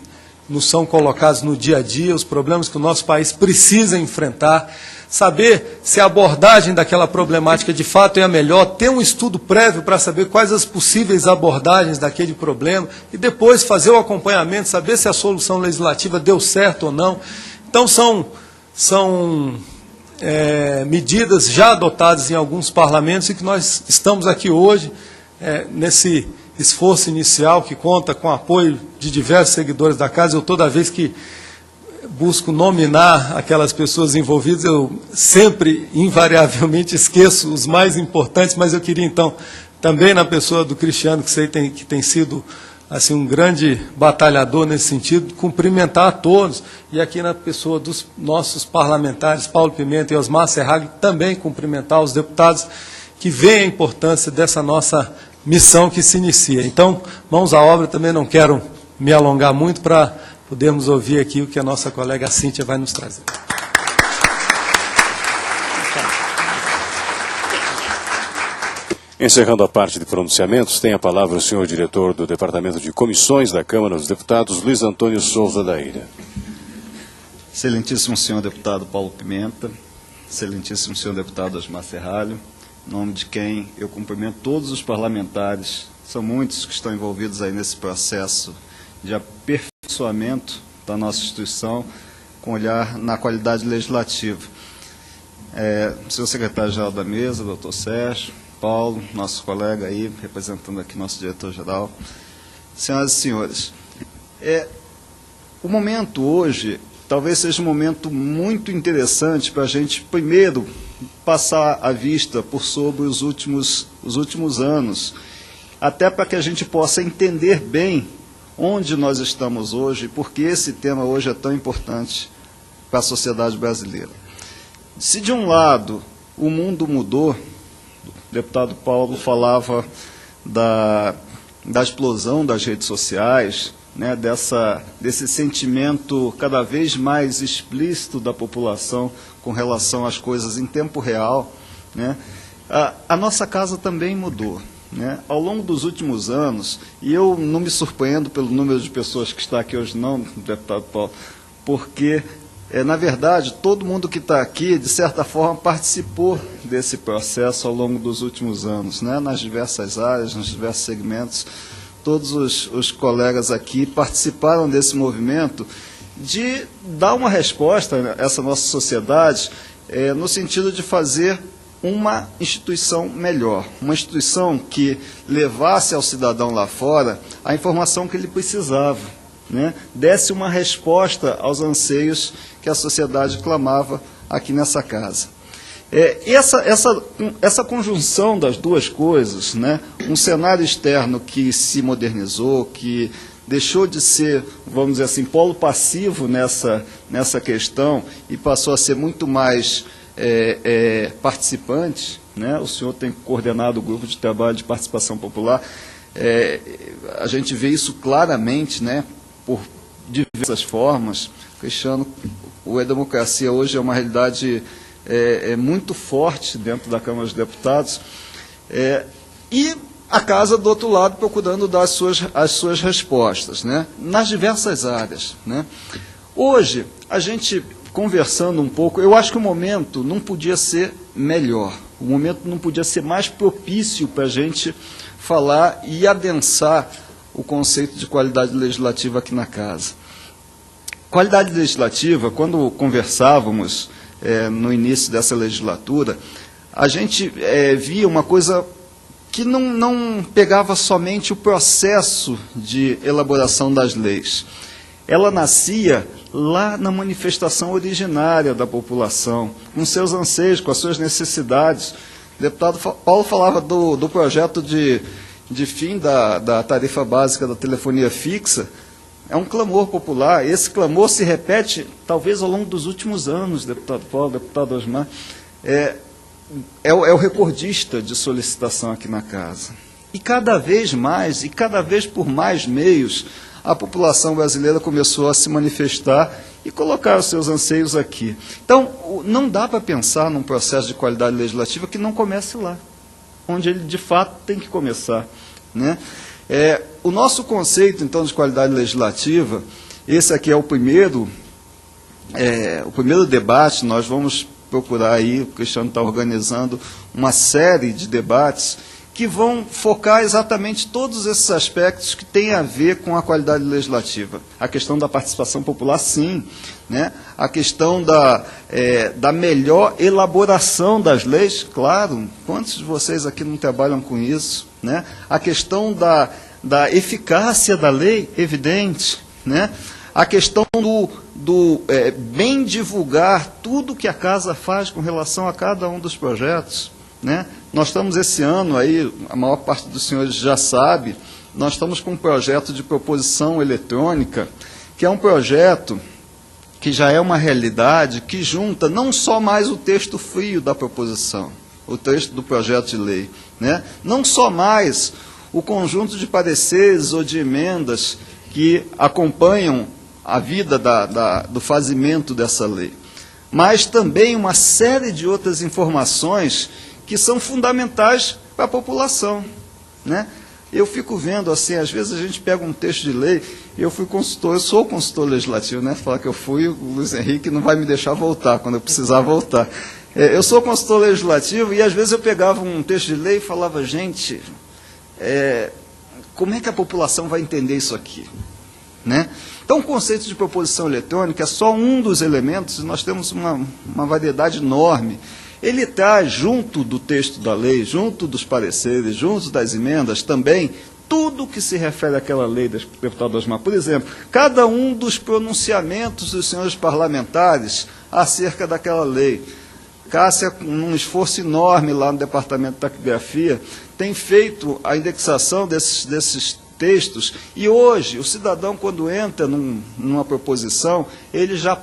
nos são colocados no dia a dia, os problemas que o nosso país precisa enfrentar. saber se a abordagem daquela problemática de fato é a melhor, ter um estudo prévio para saber quais as possíveis abordagens daquele problema e depois fazer o acompanhamento, saber se a solução legislativa deu certo ou não. Então, são medidas já adotadas em alguns parlamentos e que nós estamos aqui hoje, nesse esforço inicial que conta com o apoio de diversos seguidores da casa. Eu, toda vez que busco nominar aquelas pessoas envolvidas, eu sempre, invariavelmente, esqueço os mais importantes, mas eu queria, então, também na pessoa do Cristiano, que tem sido assim, um grande batalhador nesse sentido, cumprimentar a todos, e aqui na pessoa dos nossos parlamentares, Paulo Pimenta e Osmar Serragli, também cumprimentar os deputados que veem a importância dessa nossa missão que se inicia. Então, mãos à obra, também não quero me alongar muito para podermos ouvir aqui o que a nossa colega Cíntia vai nos trazer. Encerrando a parte de pronunciamentos, tem a palavra o senhor diretor do Departamento de Comissões da Câmara dos Deputados, Luiz Antônio Souza da Ilha. Excelentíssimo senhor deputado Paulo Pimenta, excelentíssimo senhor deputado Osmar Serralho, em nome de quem eu cumprimento todos os parlamentares, são muitos que estão envolvidos aí nesse processo de aperfeiçoamento da nossa instituição, com olhar na qualidade legislativa. Senhor secretário-geral da mesa, doutor Sérgio, Paulo, nosso colega aí, representando aqui nosso diretor-geral, senhoras e senhores, o momento hoje talvez seja um momento muito interessante para a gente, primeiro, passar a vista por sobre os últimos anos, até para que a gente possa entender bem onde nós estamos hoje e por que esse tema hoje é tão importante para a sociedade brasileira. Se de um lado o mundo mudou, o deputado Paulo falava da explosão das redes sociais, né, desse sentimento cada vez mais explícito da população com relação às coisas em tempo real, né, a nossa casa também mudou. Né? Ao longo dos últimos anos, e eu não me surpreendo pelo número de pessoas que está aqui hoje não, deputado Paulo, porque, na verdade, todo mundo que está aqui, de certa forma, participou desse processo ao longo dos últimos anos, né? Nas diversas áreas, nos diversos segmentos, todos os colegas aqui participaram desse movimento de dar uma resposta a essa nossa sociedade, no sentido de fazer uma instituição melhor, uma instituição que levasse ao cidadão lá fora a informação que ele precisava, né? Desse uma resposta aos anseios que a sociedade clamava aqui nessa casa. Essa conjunção das duas coisas, né? Um cenário externo que se modernizou, que deixou de ser, vamos dizer assim, polo passivo nessa questão e passou a ser muito mais participante, né? O senhor tem coordenado o grupo de trabalho de participação popular, a gente vê isso claramente, né? Por diversas formas. Cristiano, a democracia hoje é uma realidade muito forte dentro da Câmara dos Deputados, e a casa do outro lado procurando dar as suas respostas, né? Nas diversas áreas, né? Hoje, a gente conversando um pouco, eu acho que o momento não podia ser melhor, o momento não podia ser mais propício para a gente falar e adensar o conceito de qualidade legislativa aqui na casa. Qualidade legislativa, quando conversávamos no início dessa legislatura, a gente via uma coisa que não pegava somente o processo de elaboração das leis. Ela nascia lá na manifestação originária da população, com seus anseios, com as suas necessidades. O deputado Paulo falava do projeto de fim da tarifa básica da telefonia fixa. É um clamor popular. Esse clamor se repete, talvez, ao longo dos últimos anos, deputado Paulo, deputado Osmar. É o recordista de solicitação aqui na casa. E cada vez mais, e cada vez por mais meios, a população brasileira começou a se manifestar e colocar os seus anseios aqui. Então, não dá para pensar num processo de qualidade legislativa que não comece lá, onde ele, de fato, tem que começar, né? O nosso conceito, então, de qualidade legislativa, esse aqui é o primeiro debate, nós vamos procurar aí, o Cristiano está organizando uma série de debates que vão focar exatamente todos esses aspectos que têm a ver com a qualidade legislativa. A questão da participação popular, sim, né? A questão da melhor elaboração das leis, claro, quantos de vocês aqui não trabalham com isso, né? A questão da eficácia da lei, evidente, né? A questão do bem divulgar tudo que a Casa faz com relação a cada um dos projetos, né? Nós estamos esse ano aí, a maior parte dos senhores já sabe, nós estamos com um projeto de proposição eletrônica, que é um projeto que já é uma realidade, que junta não só mais o texto frio da proposição, o texto do projeto de lei, né? Não só mais o conjunto de pareceres ou de emendas que acompanham a vida do fazimento dessa lei, mas também uma série de outras informações que são fundamentais para a população, né? Eu fico vendo, assim, às vezes a gente pega um texto de lei, eu sou consultor legislativo, né? Falar que eu fui, o Luiz Henrique não vai me deixar voltar, quando eu precisar voltar. Eu sou consultor legislativo e às vezes eu pegava um texto de lei e falava, gente, como é que a população vai entender isso aqui, né? Então, o conceito de proposição eletrônica é só um dos elementos, e nós temos uma variedade enorme. Ele traz, junto do texto da lei, junto dos pareceres, junto das emendas, também tudo que se refere àquela lei, deputado Osmar. Por exemplo, cada um dos pronunciamentos dos senhores parlamentares acerca daquela lei. Cássia, num esforço enorme lá no Departamento de Taquigrafia, tem feito a indexação desses textos, e hoje o cidadão, quando entra numa proposição, ele já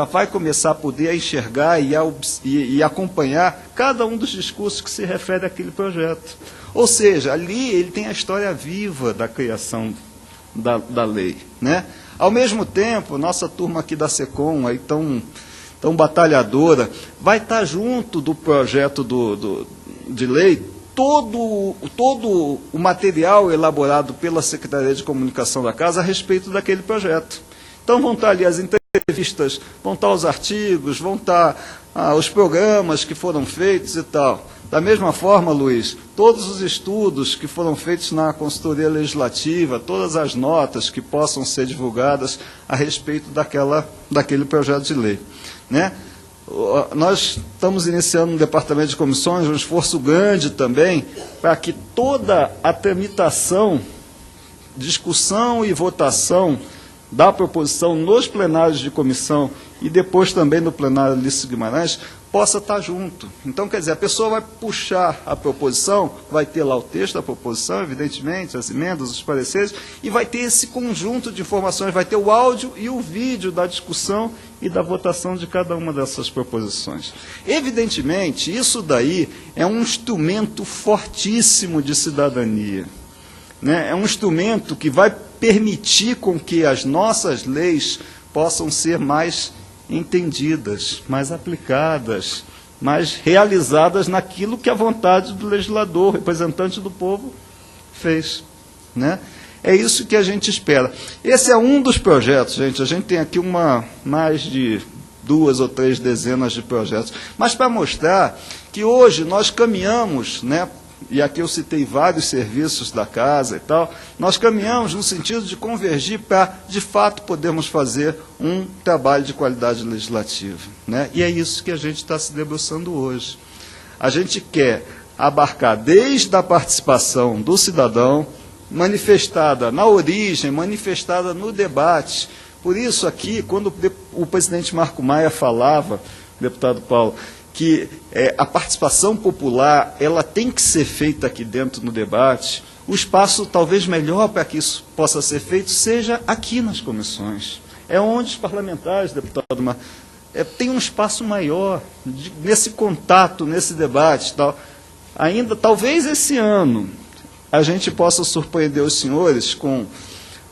vai começar a poder enxergar e acompanhar cada um dos discursos que se refere àquele projeto. Ou seja, ali ele tem a história viva da criação da lei, né? Ao mesmo tempo, nossa turma aqui da SECOM, aí tão batalhadora, vai estar junto do projeto de lei, todo o material elaborado pela Secretaria de Comunicação da Casa a respeito daquele projeto. Então vão estar ali as entrevistas, vão estar os artigos, vão estar os programas que foram feitos e tal. Da mesma forma, Luiz, todos os estudos que foram feitos na consultoria legislativa, todas as notas que possam ser divulgadas a respeito daquele projeto de lei, né? Nós estamos iniciando no Departamento de Comissões um esforço grande também para que toda a tramitação, discussão e votação da proposição nos plenários de comissão e depois também no plenário Lício Guimarães possa estar junto. Então, quer dizer, a pessoa vai puxar a proposição, vai ter lá o texto da proposição, evidentemente, as emendas, os pareceres, e vai ter esse conjunto de informações, vai ter o áudio e o vídeo da discussão e da votação de cada uma dessas proposições. Evidentemente, isso daí é um instrumento fortíssimo de cidadania, né? É um instrumento que vai permitir com que as nossas leis possam ser mais entendidas, mais aplicadas, mais realizadas naquilo que a vontade do legislador, representante do povo, fez, né? É isso que a gente espera. Esse é um dos projetos, gente. A gente tem aqui mais de 2 ou 3 dezenas de projetos. Mas para mostrar que hoje nós caminhamos, né? E aqui eu citei vários serviços da casa e tal, nós caminhamos no sentido de convergir para, de fato, podermos fazer um trabalho de qualidade legislativa, né? E é isso que a gente está se debruçando hoje. A gente quer abarcar desde a participação do cidadão, manifestada na origem, manifestada no debate. Por isso aqui, quando o presidente Marco Maia falava, deputado Paulo, que a participação popular ela tem que ser feita aqui dentro no debate, o espaço talvez melhor para que isso possa ser feito seja aqui nas comissões. É onde os parlamentares, deputado Marco, tem um espaço maior nesse contato, nesse debate. Tal. Ainda, talvez esse ano, a gente possa surpreender os senhores com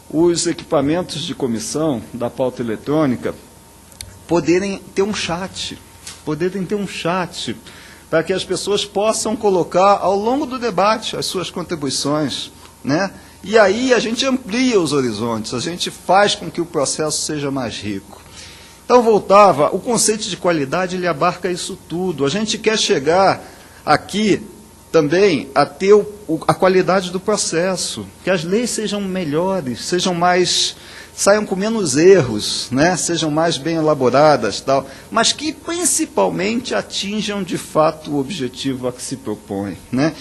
os equipamentos de comissão da pauta eletrônica poderem ter um chat, para que as pessoas possam colocar ao longo do debate as suas contribuições, né? E aí a gente amplia os horizontes, a gente faz com que o processo seja mais rico. Então, voltava, o conceito de qualidade, ele abarca isso tudo. A gente quer chegar aqui também a ter a qualidade do processo, que as leis sejam melhores, saiam com menos erros, né? Sejam mais bem elaboradas, tal, mas que principalmente atinjam de fato o objetivo a que se propõe, né?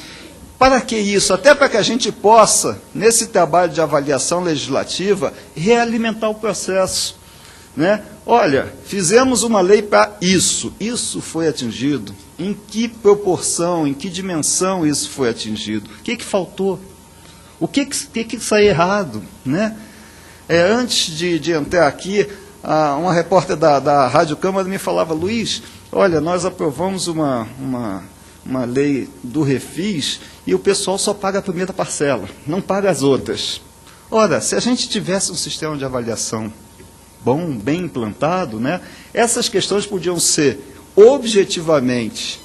Para que isso? Até para que a gente possa, nesse trabalho de avaliação legislativa, realimentar o processo, né? Olha, fizemos uma lei para isso foi atingido? Em que proporção, em que dimensão isso foi atingido? O que faltou? O que saiu errado, né? Antes de entrar aqui, uma repórter da Rádio Câmara me falava, Luiz, olha, nós aprovamos uma lei do Refis e o pessoal só paga a primeira parcela, não paga as outras. Ora, se a gente tivesse um sistema de avaliação bom, bem implantado, né, essas questões podiam ser objetivamente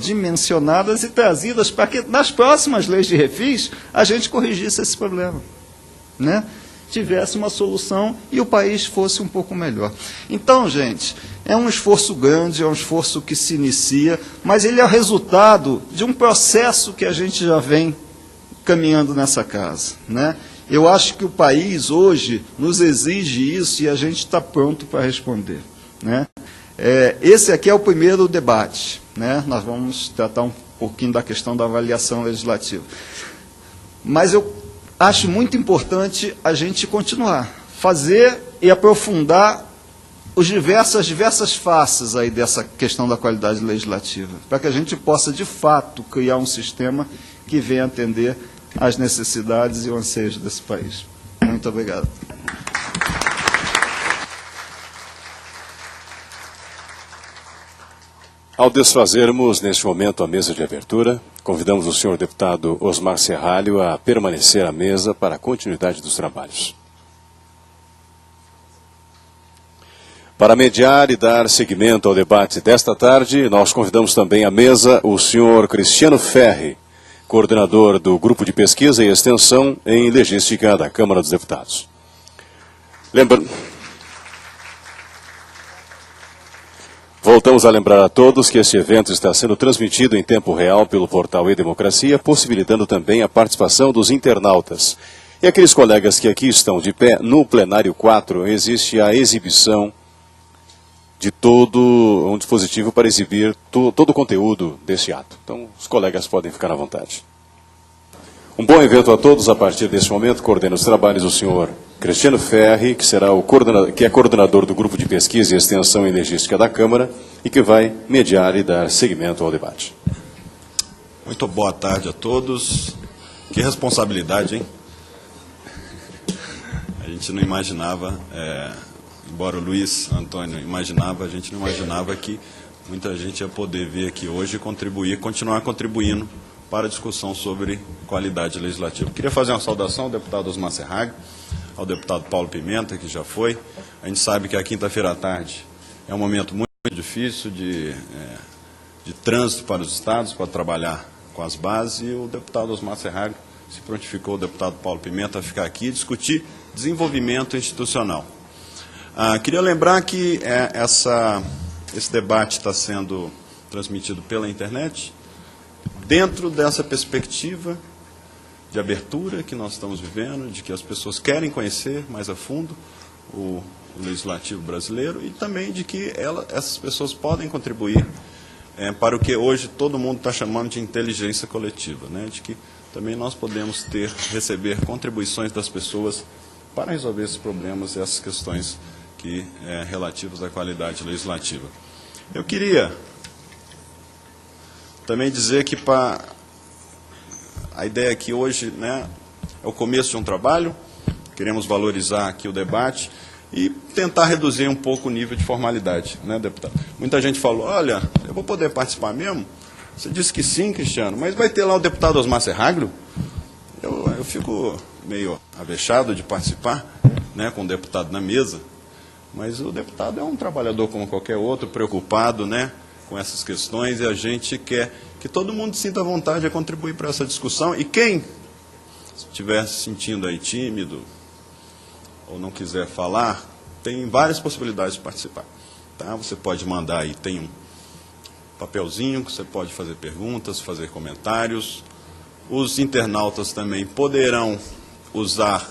dimensionadas e trazidas para que nas próximas leis de refis a gente corrigisse esse problema, né? Tivesse uma solução e o país fosse um pouco melhor. Então, gente, é um esforço grande, é um esforço que se inicia, mas ele é o resultado de um processo que a gente já vem caminhando nessa casa, né? Eu acho que o país hoje nos exige isso e a gente está pronto para responder, né? Esse aqui é o primeiro debate, né? Nós vamos tratar um pouquinho da questão da avaliação legislativa. Mas eu acho muito importante a gente continuar, fazer e aprofundar as diversas faces aí dessa questão da qualidade legislativa, para que a gente possa, de fato, criar um sistema que venha atender às necessidades e anseios desse país. Muito obrigado. Ao desfazermos, neste momento, a mesa de abertura, convidamos o senhor deputado Osmar Serralho a permanecer à mesa para a continuidade dos trabalhos. Para mediar e dar seguimento ao debate desta tarde, nós convidamos também à mesa o senhor Cristiano Ferri, coordenador do Grupo de Pesquisa e Extensão em Legística da Câmara dos Deputados. Voltamos a lembrar a todos que este evento está sendo transmitido em tempo real pelo portal E-Democracia, possibilitando também a participação dos internautas. E aqueles colegas que aqui estão de pé, no plenário 4, existe a exibição de todo um dispositivo para exibir todo o conteúdo deste ato. Então, os colegas podem ficar à vontade. Um bom evento a todos. A partir deste momento, coordena os trabalhos o senhor Cristiano Ferri, que é coordenador do Grupo de Pesquisa e Extensão em Legística da Câmara e que vai mediar e dar seguimento ao debate. Muito boa tarde a todos. Que responsabilidade, hein? A gente não imaginava, embora o Luiz Antônio imaginava, a gente não imaginava que muita gente ia poder vir aqui hoje e continuar contribuindo para a discussão sobre qualidade legislativa. Queria fazer uma saudação ao deputado Osmar Serralho, ao deputado Paulo Pimenta, que já foi. A gente sabe que a quinta-feira à tarde é um momento muito difícil de trânsito para os estados, para trabalhar com as bases, e o deputado Osmar Serralho se prontificou, o deputado Paulo Pimenta, a ficar aqui e discutir desenvolvimento institucional. Queria lembrar que esse debate está sendo transmitido pela internet, dentro dessa perspectiva de abertura que nós estamos vivendo, de que as pessoas querem conhecer mais a fundo o legislativo brasileiro e também de que essas pessoas podem contribuir para o que hoje todo mundo está chamando de inteligência coletiva, né? De que também nós podemos receber contribuições das pessoas para resolver esses problemas e essas questões relativas à qualidade legislativa. Eu queria também dizer que a ideia aqui hoje, né, é o começo de um trabalho, queremos valorizar aqui o debate e tentar reduzir um pouco o nível de formalidade, né, deputado? Muita gente falou, olha, eu vou poder participar mesmo? Você disse que sim, Cristiano, mas vai ter lá o deputado Osmar Serralho? Eu fico meio avexado de participar, né, com o deputado na mesa, mas o deputado é um trabalhador como qualquer outro, preocupado, né, com essas questões, e a gente quer que todo mundo sinta vontade de contribuir para essa discussão, e quem estiver se sentindo aí tímido ou não quiser falar, tem várias possibilidades de participar. Tá? Você pode mandar aí, tem um papelzinho que você pode fazer perguntas, fazer comentários. Os internautas também poderão usar,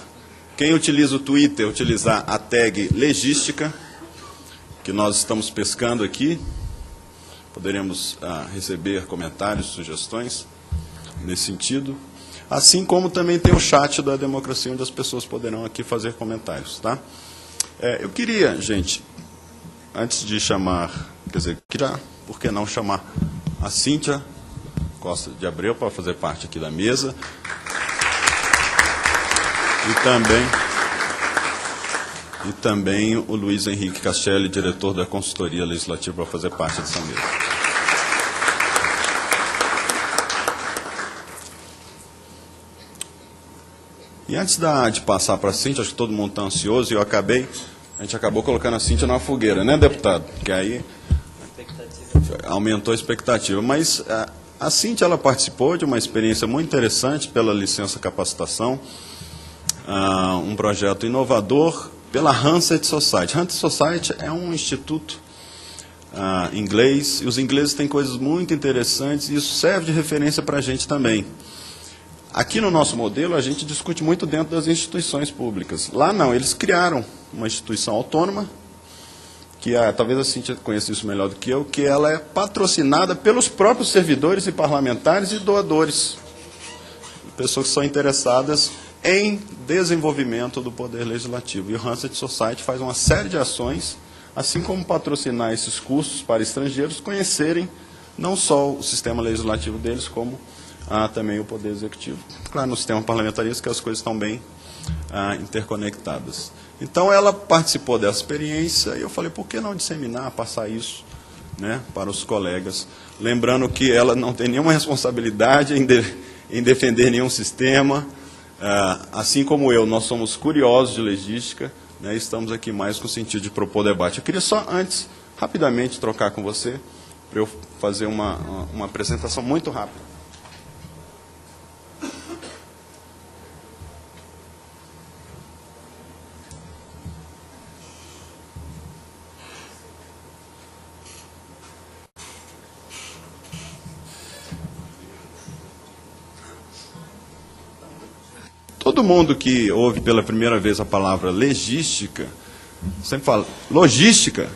quem utiliza o Twitter, utilizar a tag Legística, que nós estamos pescando aqui. Poderemos receber comentários, sugestões nesse sentido. Assim como também tem o chat da democracia, onde as pessoas poderão aqui fazer comentários. Tá? Eu queria, gente, antes de chamar, quer dizer, por que não chamar a Cíntia Costa de Abreu para fazer parte aqui da mesa. E também o Luiz Henrique Castelli, diretor da Consultoria Legislativa, para fazer parte dessa mesa. E antes de passar para a Cíntia, acho que todo mundo está ansioso, e a gente acabou colocando a Cíntia na fogueira, né, deputado? Que aí aumentou a expectativa. Mas a Cíntia, ela participou de uma experiência muito interessante pela licença capacitação, um projeto inovador pela Hansard Society. Hansard Society é um instituto inglês, e os ingleses têm coisas muito interessantes, e isso serve de referência para a gente também. Aqui no nosso modelo, a gente discute muito dentro das instituições públicas. Lá não, eles criaram uma instituição autônoma, que talvez a Cíntia conheça isso melhor do que eu, que ela é patrocinada pelos próprios servidores e parlamentares e doadores, pessoas que são interessadas em desenvolvimento do poder legislativo. E o Hansard Society faz uma série de ações, assim como patrocinar esses cursos para estrangeiros conhecerem não só o sistema legislativo deles, como também o poder executivo. Claro, no sistema parlamentarista que as coisas estão bem interconectadas. Então, ela participou dessa experiência e eu falei, por que não disseminar, passar isso, né, para os colegas? Lembrando que ela não tem nenhuma responsabilidade em defender nenhum sistema. Assim como eu, nós somos curiosos de legística, né, estamos aqui mais com o sentido de propor debate. Eu queria só, antes, rapidamente, trocar com você, para eu fazer uma apresentação muito rápida. Todo mundo que ouve pela primeira vez a palavra legística, sempre fala, logística?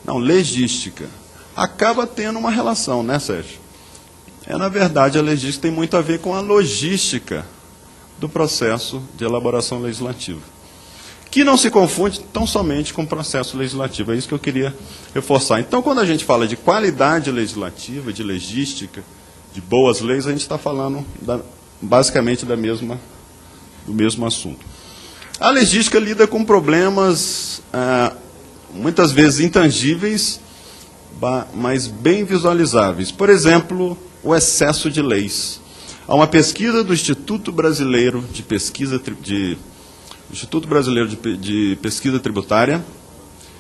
Não, legística. Acaba tendo uma relação, né, Sérgio? Na verdade, a legística tem muito a ver com a logística do processo de elaboração legislativa, que não se confunde tão somente com o processo legislativo. É isso que eu queria reforçar. Então, quando a gente fala de qualidade legislativa, de legística, de boas leis, a gente está falando basicamente do mesmo assunto. A legística lida com problemas, muitas vezes intangíveis, mas bem visualizáveis. Por exemplo, o excesso de leis. Há uma pesquisa do Instituto Brasileiro de Pesquisa Tributária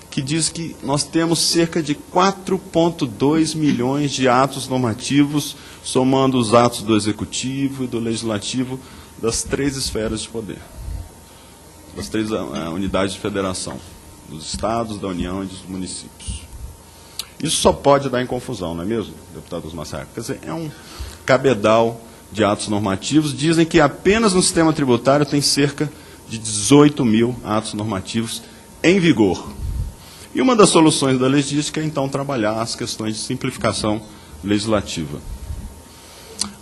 que diz que nós temos cerca de 4,2 milhões de atos normativos, somando os atos do Executivo e do Legislativo, das 3 esferas de poder, das 3 unidades de federação, dos Estados, da União e dos municípios. Isso só pode dar em confusão, não é mesmo, deputado Osmar Serra? Quer dizer, é um cabedal de atos normativos. Dizem que apenas no sistema tributário tem cerca de 18 mil atos normativos em vigor. E uma das soluções da legística é, então, trabalhar as questões de simplificação legislativa.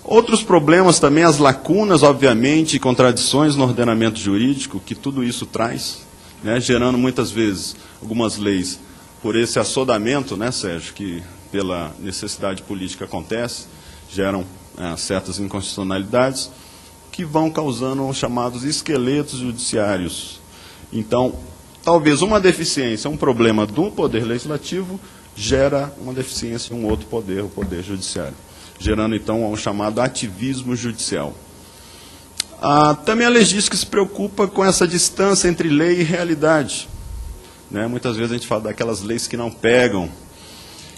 Outros problemas também, as lacunas, obviamente, e contradições no ordenamento jurídico, que tudo isso traz, né, gerando muitas vezes algumas leis por esse assodamento, né, Sérgio, que pela necessidade política acontece, geram certas inconstitucionalidades, que vão causando os chamados esqueletos judiciários. Então, talvez uma deficiência, um problema do poder legislativo, gera uma deficiência em um outro poder, o poder judiciário, gerando, então, um chamado ativismo judicial. Também a legística se preocupa com essa distância entre lei e realidade. Né? Muitas vezes a gente fala daquelas leis que não pegam,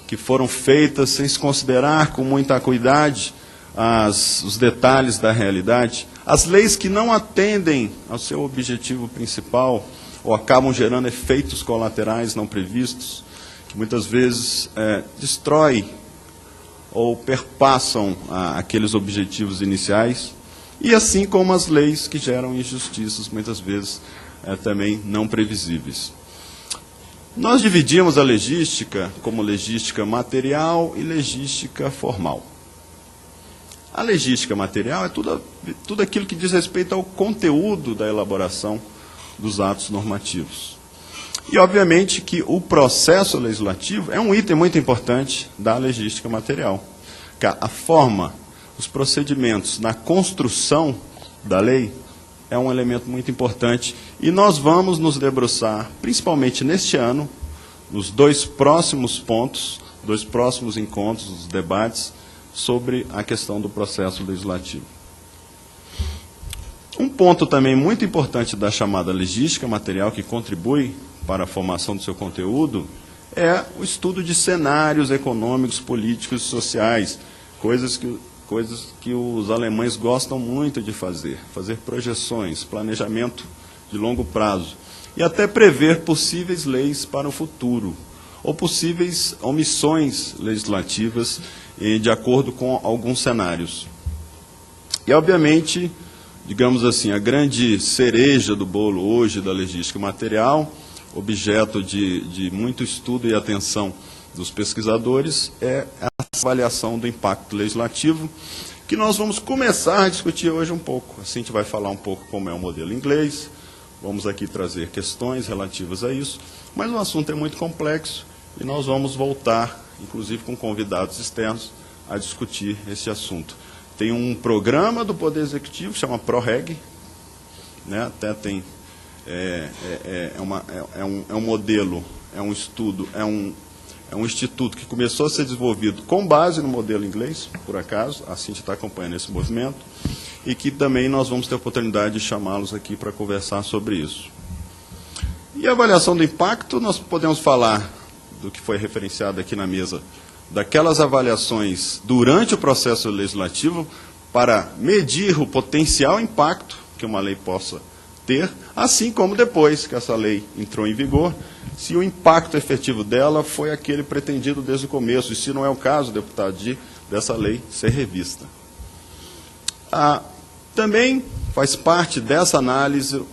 que foram feitas sem se considerar com muita acuidade os detalhes da realidade. As leis que não atendem ao seu objetivo principal, ou acabam gerando efeitos colaterais não previstos, que muitas vezes destrói ou perpassam aqueles objetivos iniciais, e assim como as leis que geram injustiças, muitas vezes também não previsíveis. Nós dividimos a legística como legística material e legística formal. A legística material é tudo aquilo que diz respeito ao conteúdo da elaboração dos atos normativos. E, obviamente, que o processo legislativo é um item muito importante da legística material. A forma, os procedimentos na construção da lei é um elemento muito importante, e nós vamos nos debruçar, principalmente neste ano, nos dois próximos pontos, dois próximos encontros, os debates, sobre a questão do processo legislativo. Um ponto também muito importante da chamada legística material, que contribui para a formação do seu conteúdo, é o estudo de cenários econômicos, políticos e sociais, coisas que os alemães gostam muito de fazer projeções, planejamento de longo prazo, e até prever possíveis leis para o futuro, ou possíveis omissões legislativas de acordo com alguns cenários. E, obviamente, digamos assim, a grande cereja do bolo hoje da legística material, objeto de muito estudo e atenção dos pesquisadores, é a avaliação do impacto legislativo, que nós vamos começar a discutir hoje um pouco. Assim a gente vai falar um pouco como é o modelo inglês, vamos aqui trazer questões relativas a isso, mas o assunto é muito complexo e nós vamos voltar, inclusive com convidados externos, a discutir esse assunto. Tem um programa do Poder Executivo que chama ProReg, né? Até tem um modelo, é um estudo, é um instituto que começou a ser desenvolvido com base no modelo inglês, por acaso, a Cíntia está acompanhando esse movimento, e que também nós vamos ter a oportunidade de chamá-los aqui para conversar sobre isso. E a avaliação do impacto, nós podemos falar do que foi referenciado aqui na mesa, daquelas avaliações durante o processo legislativo para medir o potencial impacto que uma lei possa ter, assim como depois que essa lei entrou em vigor, se o impacto efetivo dela foi aquele pretendido desde o começo, e se não é o caso, deputado, dessa lei ser revista. Também faz parte dessa análise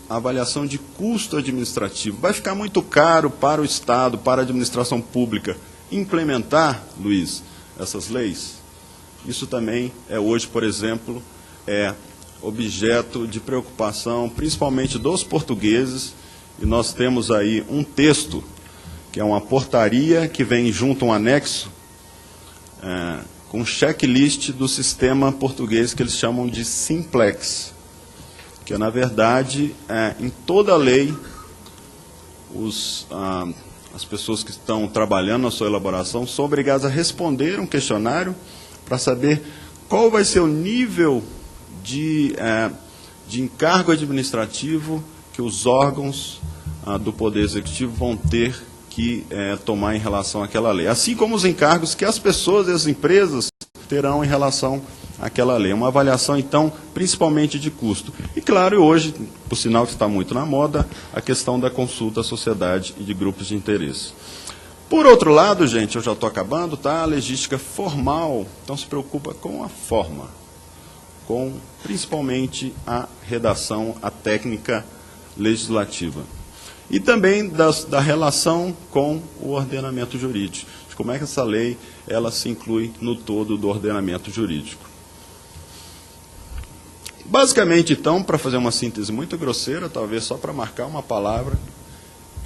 a avaliação de custo administrativo. Vai ficar muito caro para o Estado, para a administração pública, implementar, Luiz, essas leis? Isso também é hoje, por exemplo, objeto de preocupação, principalmente dos portugueses, e nós temos aí um texto, que é uma portaria, que vem junto a um anexo, com checklist do sistema português, que eles chamam de Simplex, que na verdade, em toda a lei, as pessoas que estão trabalhando na sua elaboração são obrigadas a responder um questionário para saber qual vai ser o nível de encargo administrativo que os órgãos do Poder Executivo vão ter que tomar em relação àquela lei. Assim como os encargos que as pessoas e as empresas terão em relação àquela lei. Uma avaliação, então, principalmente de custo. E, claro, hoje, por sinal que está muito na moda, a questão da consulta à sociedade e de grupos de interesse. Por outro lado, gente, eu já estou acabando, tá? A legística formal, então, se preocupa com a forma, com principalmente a redação, a técnica legislativa. E também da relação com o ordenamento jurídico, de como é que essa lei ela se inclui no todo do ordenamento jurídico. Basicamente, então, para fazer uma síntese muito grosseira, talvez só para marcar uma palavra,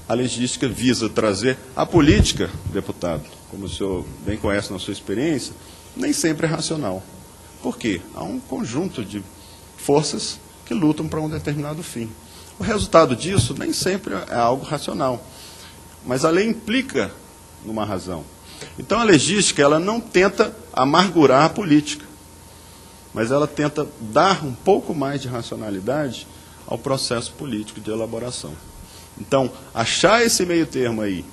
a legística visa trazer a política, deputado, como o senhor bem conhece na sua experiência, nem sempre é racional. Por quê? Há um conjunto de forças que lutam para um determinado fim. O resultado disso nem sempre é algo racional, mas a lei implica numa razão. Então, a legística ela não tenta amargurar a política, mas ela tenta dar um pouco mais de racionalidade ao processo político de elaboração. Então, achar esse meio termo aí,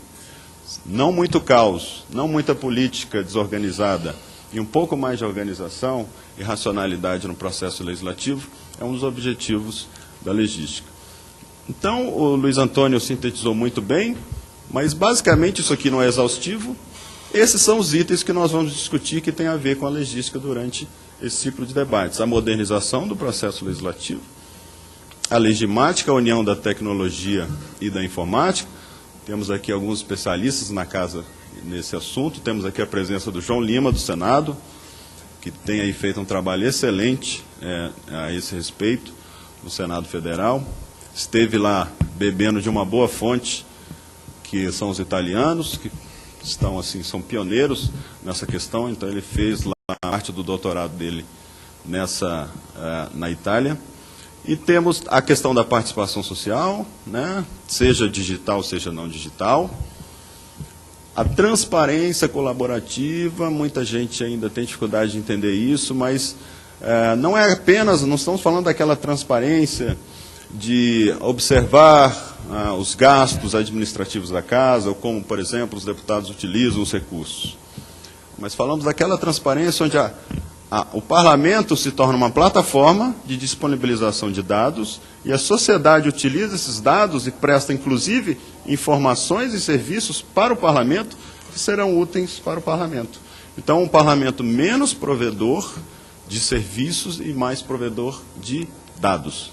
não muito caos, não muita política desorganizada e um pouco mais de organização e racionalidade no processo legislativo, é um dos objetivos da legística. Então, o Luiz Antônio sintetizou muito bem, mas basicamente isso aqui não é exaustivo. Esses são os itens que nós vamos discutir que tem a ver com a legística durante esse ciclo de debates. A modernização do processo legislativo, a legimática, a união da tecnologia e da informática. Temos aqui alguns especialistas na casa nesse assunto. Temos aqui a presença do João Lima, do Senado, que tem aí feito um trabalho excelente a esse respeito no Senado Federal. Esteve lá bebendo de uma boa fonte, que são os italianos, que estão assim, são pioneiros nessa questão. Então ele fez lá a parte do doutorado dele na Itália. E temos a questão da participação social, né, seja digital, seja não digital. A transparência colaborativa, muita gente ainda tem dificuldade de entender isso, mas não é apenas, não estamos falando daquela transparência de observar os gastos administrativos da casa, ou como, por exemplo, os deputados utilizam os recursos. Mas falamos daquela transparência onde o parlamento se torna uma plataforma de disponibilização de dados e a sociedade utiliza esses dados e presta, inclusive, informações e serviços para o parlamento que serão úteis para o parlamento. Então, um parlamento menos provedor de serviços e mais provedor de dados.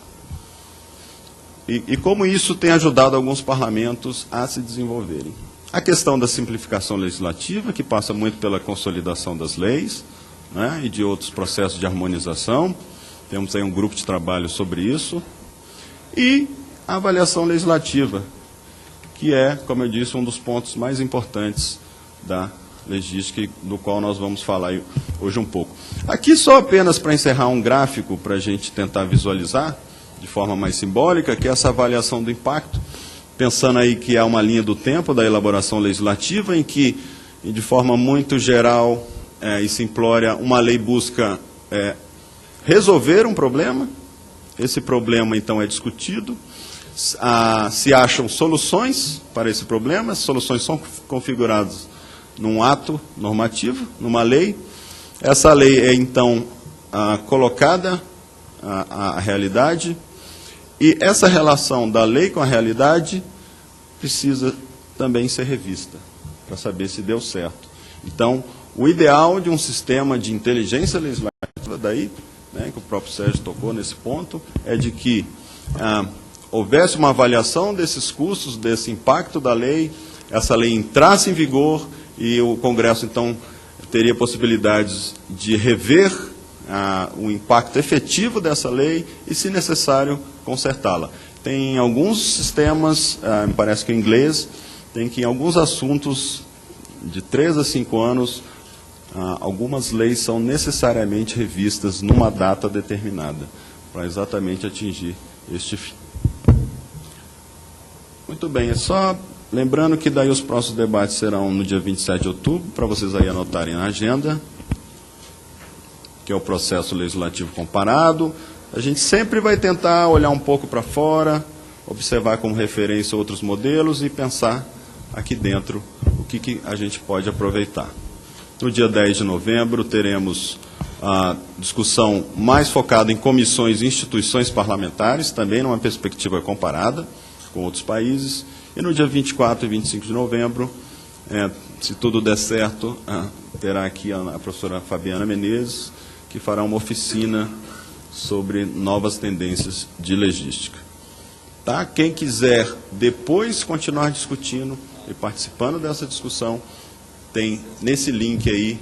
E como isso tem ajudado alguns parlamentos a se desenvolverem. A questão da simplificação legislativa, que passa muito pela consolidação das leis, né, e de outros processos de harmonização. Temos aí um grupo de trabalho sobre isso. E a avaliação legislativa, que é, como eu disse, um dos pontos mais importantes da legística, do qual nós vamos falar hoje um pouco. Aqui só apenas para encerrar um gráfico para a gente tentar visualizar, de forma mais simbólica, que é essa avaliação do impacto, pensando aí que há uma linha do tempo da elaboração legislativa, em que, de forma muito geral e simplória, uma lei busca resolver um problema, esse problema, então, é discutido, se acham soluções para esse problema, as soluções são configuradas num ato normativo, numa lei, essa lei é, então, colocada à realidade. E essa relação da lei com a realidade precisa também ser revista, para saber se deu certo. Então, o ideal de um sistema de inteligência legislativa, daí, né, que o próprio Sérgio tocou nesse ponto, é de que houvesse uma avaliação desses custos, desse impacto da lei, essa lei entrasse em vigor e o Congresso, então, teria possibilidades de rever o impacto efetivo dessa lei e, se necessário, consertá-la. Tem alguns sistemas, me parece que em inglês, tem que em alguns assuntos de 3 a 5 anos, algumas leis são necessariamente revistas numa data determinada, para exatamente atingir este fim. Muito bem, é só lembrando que daí os próximos debates serão no dia 27 de outubro, para vocês aí anotarem na agenda, que é o processo legislativo comparado. A gente sempre vai tentar olhar um pouco para fora, observar como referência outros modelos e pensar aqui dentro o que a gente pode aproveitar. No dia 10 de novembro teremos a discussão mais focada em comissões e instituições parlamentares, também numa perspectiva comparada com outros países. E no dia 24 e 25 de novembro, se tudo der certo, terá aqui a professora Fabiana Menezes, que fará uma oficina sobre novas tendências de legística. Tá? Quem quiser depois continuar discutindo e participando dessa discussão, tem nesse link aí,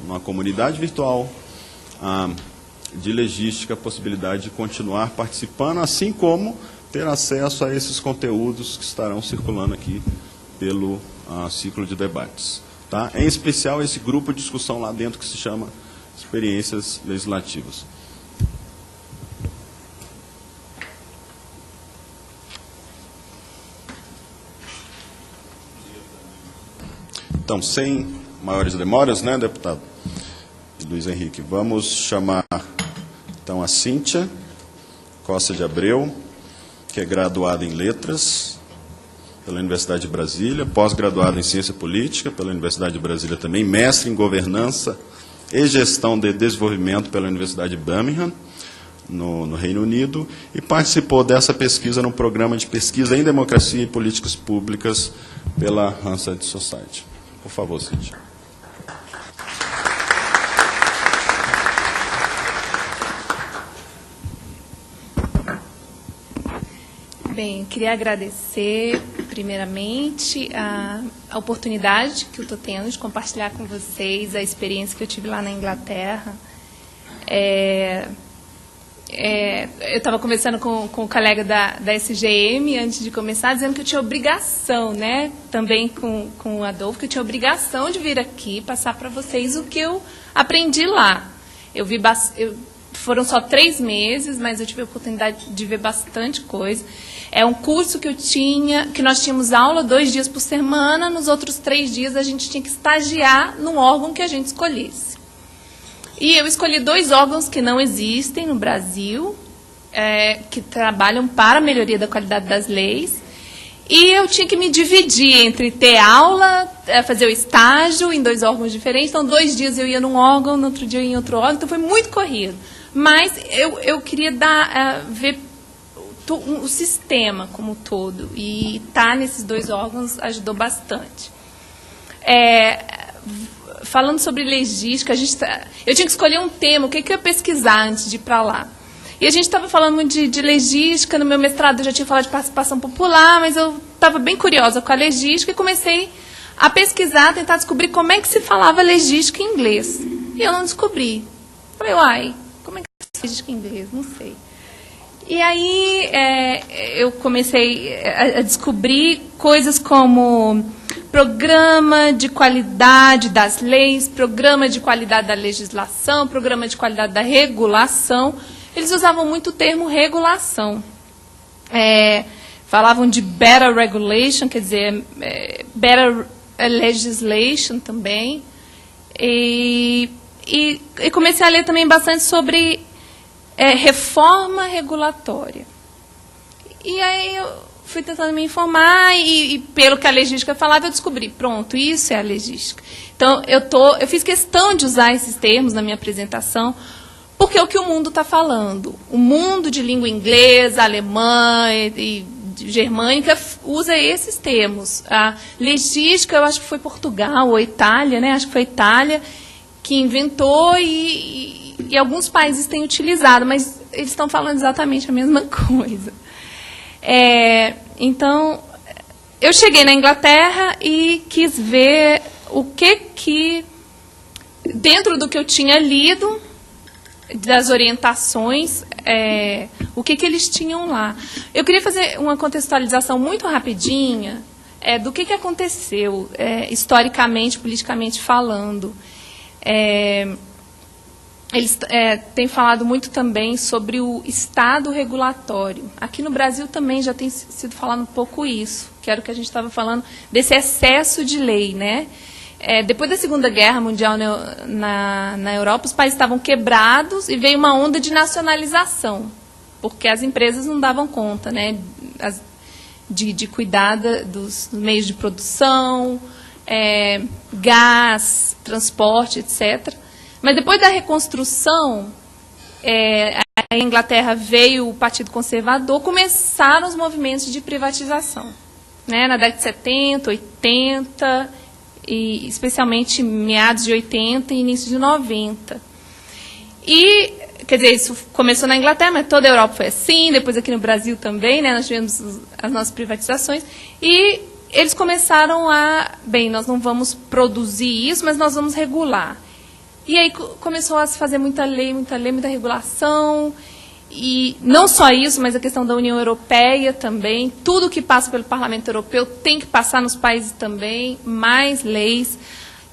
numa comunidade virtual de legística, a possibilidade de continuar participando, assim como ter acesso a esses conteúdos que estarão circulando aqui pelo ciclo de debates. Tá? Em especial esse grupo de discussão lá dentro que se chama Experiências Legislativas. Então, sem maiores demoras, né, deputado Luiz Henrique, vamos chamar, então, a Cíntia Costa de Abreu, que é graduada em Letras pela Universidade de Brasília, pós-graduada em Ciência Política pela Universidade de Brasília também, mestre em Governança e Gestão de Desenvolvimento pela Universidade de Birmingham, no Reino Unido e participou dessa pesquisa no programa de pesquisa em democracia e políticas públicas pela Hansard Society. Por favor, Cíntia. Bem, queria agradecer, primeiramente, a oportunidade que eu estou tendo de compartilhar com vocês a experiência que eu tive lá na Inglaterra. Eu estava conversando com o colega da SGM antes de começar, dizendo que eu tinha obrigação, né, também com o Adolfo, que eu tinha obrigação de vir aqui passar para vocês o que eu aprendi lá. Foram só 3 meses, mas eu tive a oportunidade de ver bastante coisa. É um curso que nós tínhamos aula 2 dias por semana, nos outros 3 dias a gente tinha que estagiar no órgão que a gente escolhesse. E eu escolhi 2 órgãos que não existem no Brasil, que trabalham para a melhoria da qualidade das leis. E eu tinha que me dividir entre ter aula, fazer o estágio em 2 órgãos diferentes. Então, 2 dias eu ia num órgão, no outro dia eu ia em outro órgão. Então, foi muito corrido. Mas eu queria ver o sistema como um todo. E estar nesses 2 órgãos ajudou bastante. Falando sobre legística, eu tinha que escolher um tema, o que eu ia pesquisar antes de ir para lá. E a gente estava falando muito de legística, no meu mestrado eu já tinha falado de participação popular, mas eu estava bem curiosa com a legística e comecei a pesquisar, tentar descobrir como é que se falava legística em inglês. E eu não descobri. Falei, como é que se fala legística em inglês? Não sei. E aí eu comecei a descobrir coisas como programa de qualidade das leis, programa de qualidade da legislação, programa de qualidade da regulação. Eles usavam muito o termo regulação. Falavam de better regulation, quer dizer, better legislation também. E comecei a ler também bastante sobre reforma regulatória. E aí eu fui tentando me informar e pelo que a legística falava, eu descobri, pronto, isso é a legística. Então, eu fiz questão de usar esses termos na minha apresentação, porque é o que o mundo está falando. O mundo de língua inglesa, alemã e germânica usa esses termos. A legística, eu acho que foi Portugal ou Itália, né? Acho que foi Itália que inventou e alguns países têm utilizado, mas eles estão falando exatamente a mesma coisa. Então, eu cheguei na Inglaterra e quis ver o que dentro do que eu tinha lido, das orientações, o que eles tinham lá. Eu queria fazer uma contextualização muito rapidinha do que aconteceu, historicamente, politicamente falando. Eles têm falado muito também sobre o Estado regulatório. Aqui no Brasil também já tem sido falado um pouco isso, que era o que a gente estava falando, desse excesso de lei, né? Depois da Segunda Guerra Mundial na Europa, os países estavam quebrados e veio uma onda de nacionalização, porque as empresas não davam conta, né, de cuidar dos meios de produção, gás, transporte, etc. Mas depois da reconstrução, a Inglaterra veio o Partido Conservador, começaram os movimentos de privatização, né, na década de 70, 80, e especialmente meados de 80 e início de 90. E, quer dizer, isso começou na Inglaterra, mas toda a Europa foi assim, depois aqui no Brasil também, né, nós tivemos as nossas privatizações, e eles começaram nós não vamos produzir isso, mas nós vamos regular. E aí começou a se fazer muita lei, muita regulação, e não só isso, mas a questão da União Europeia também. Tudo que passa pelo Parlamento Europeu tem que passar nos países também, mais leis.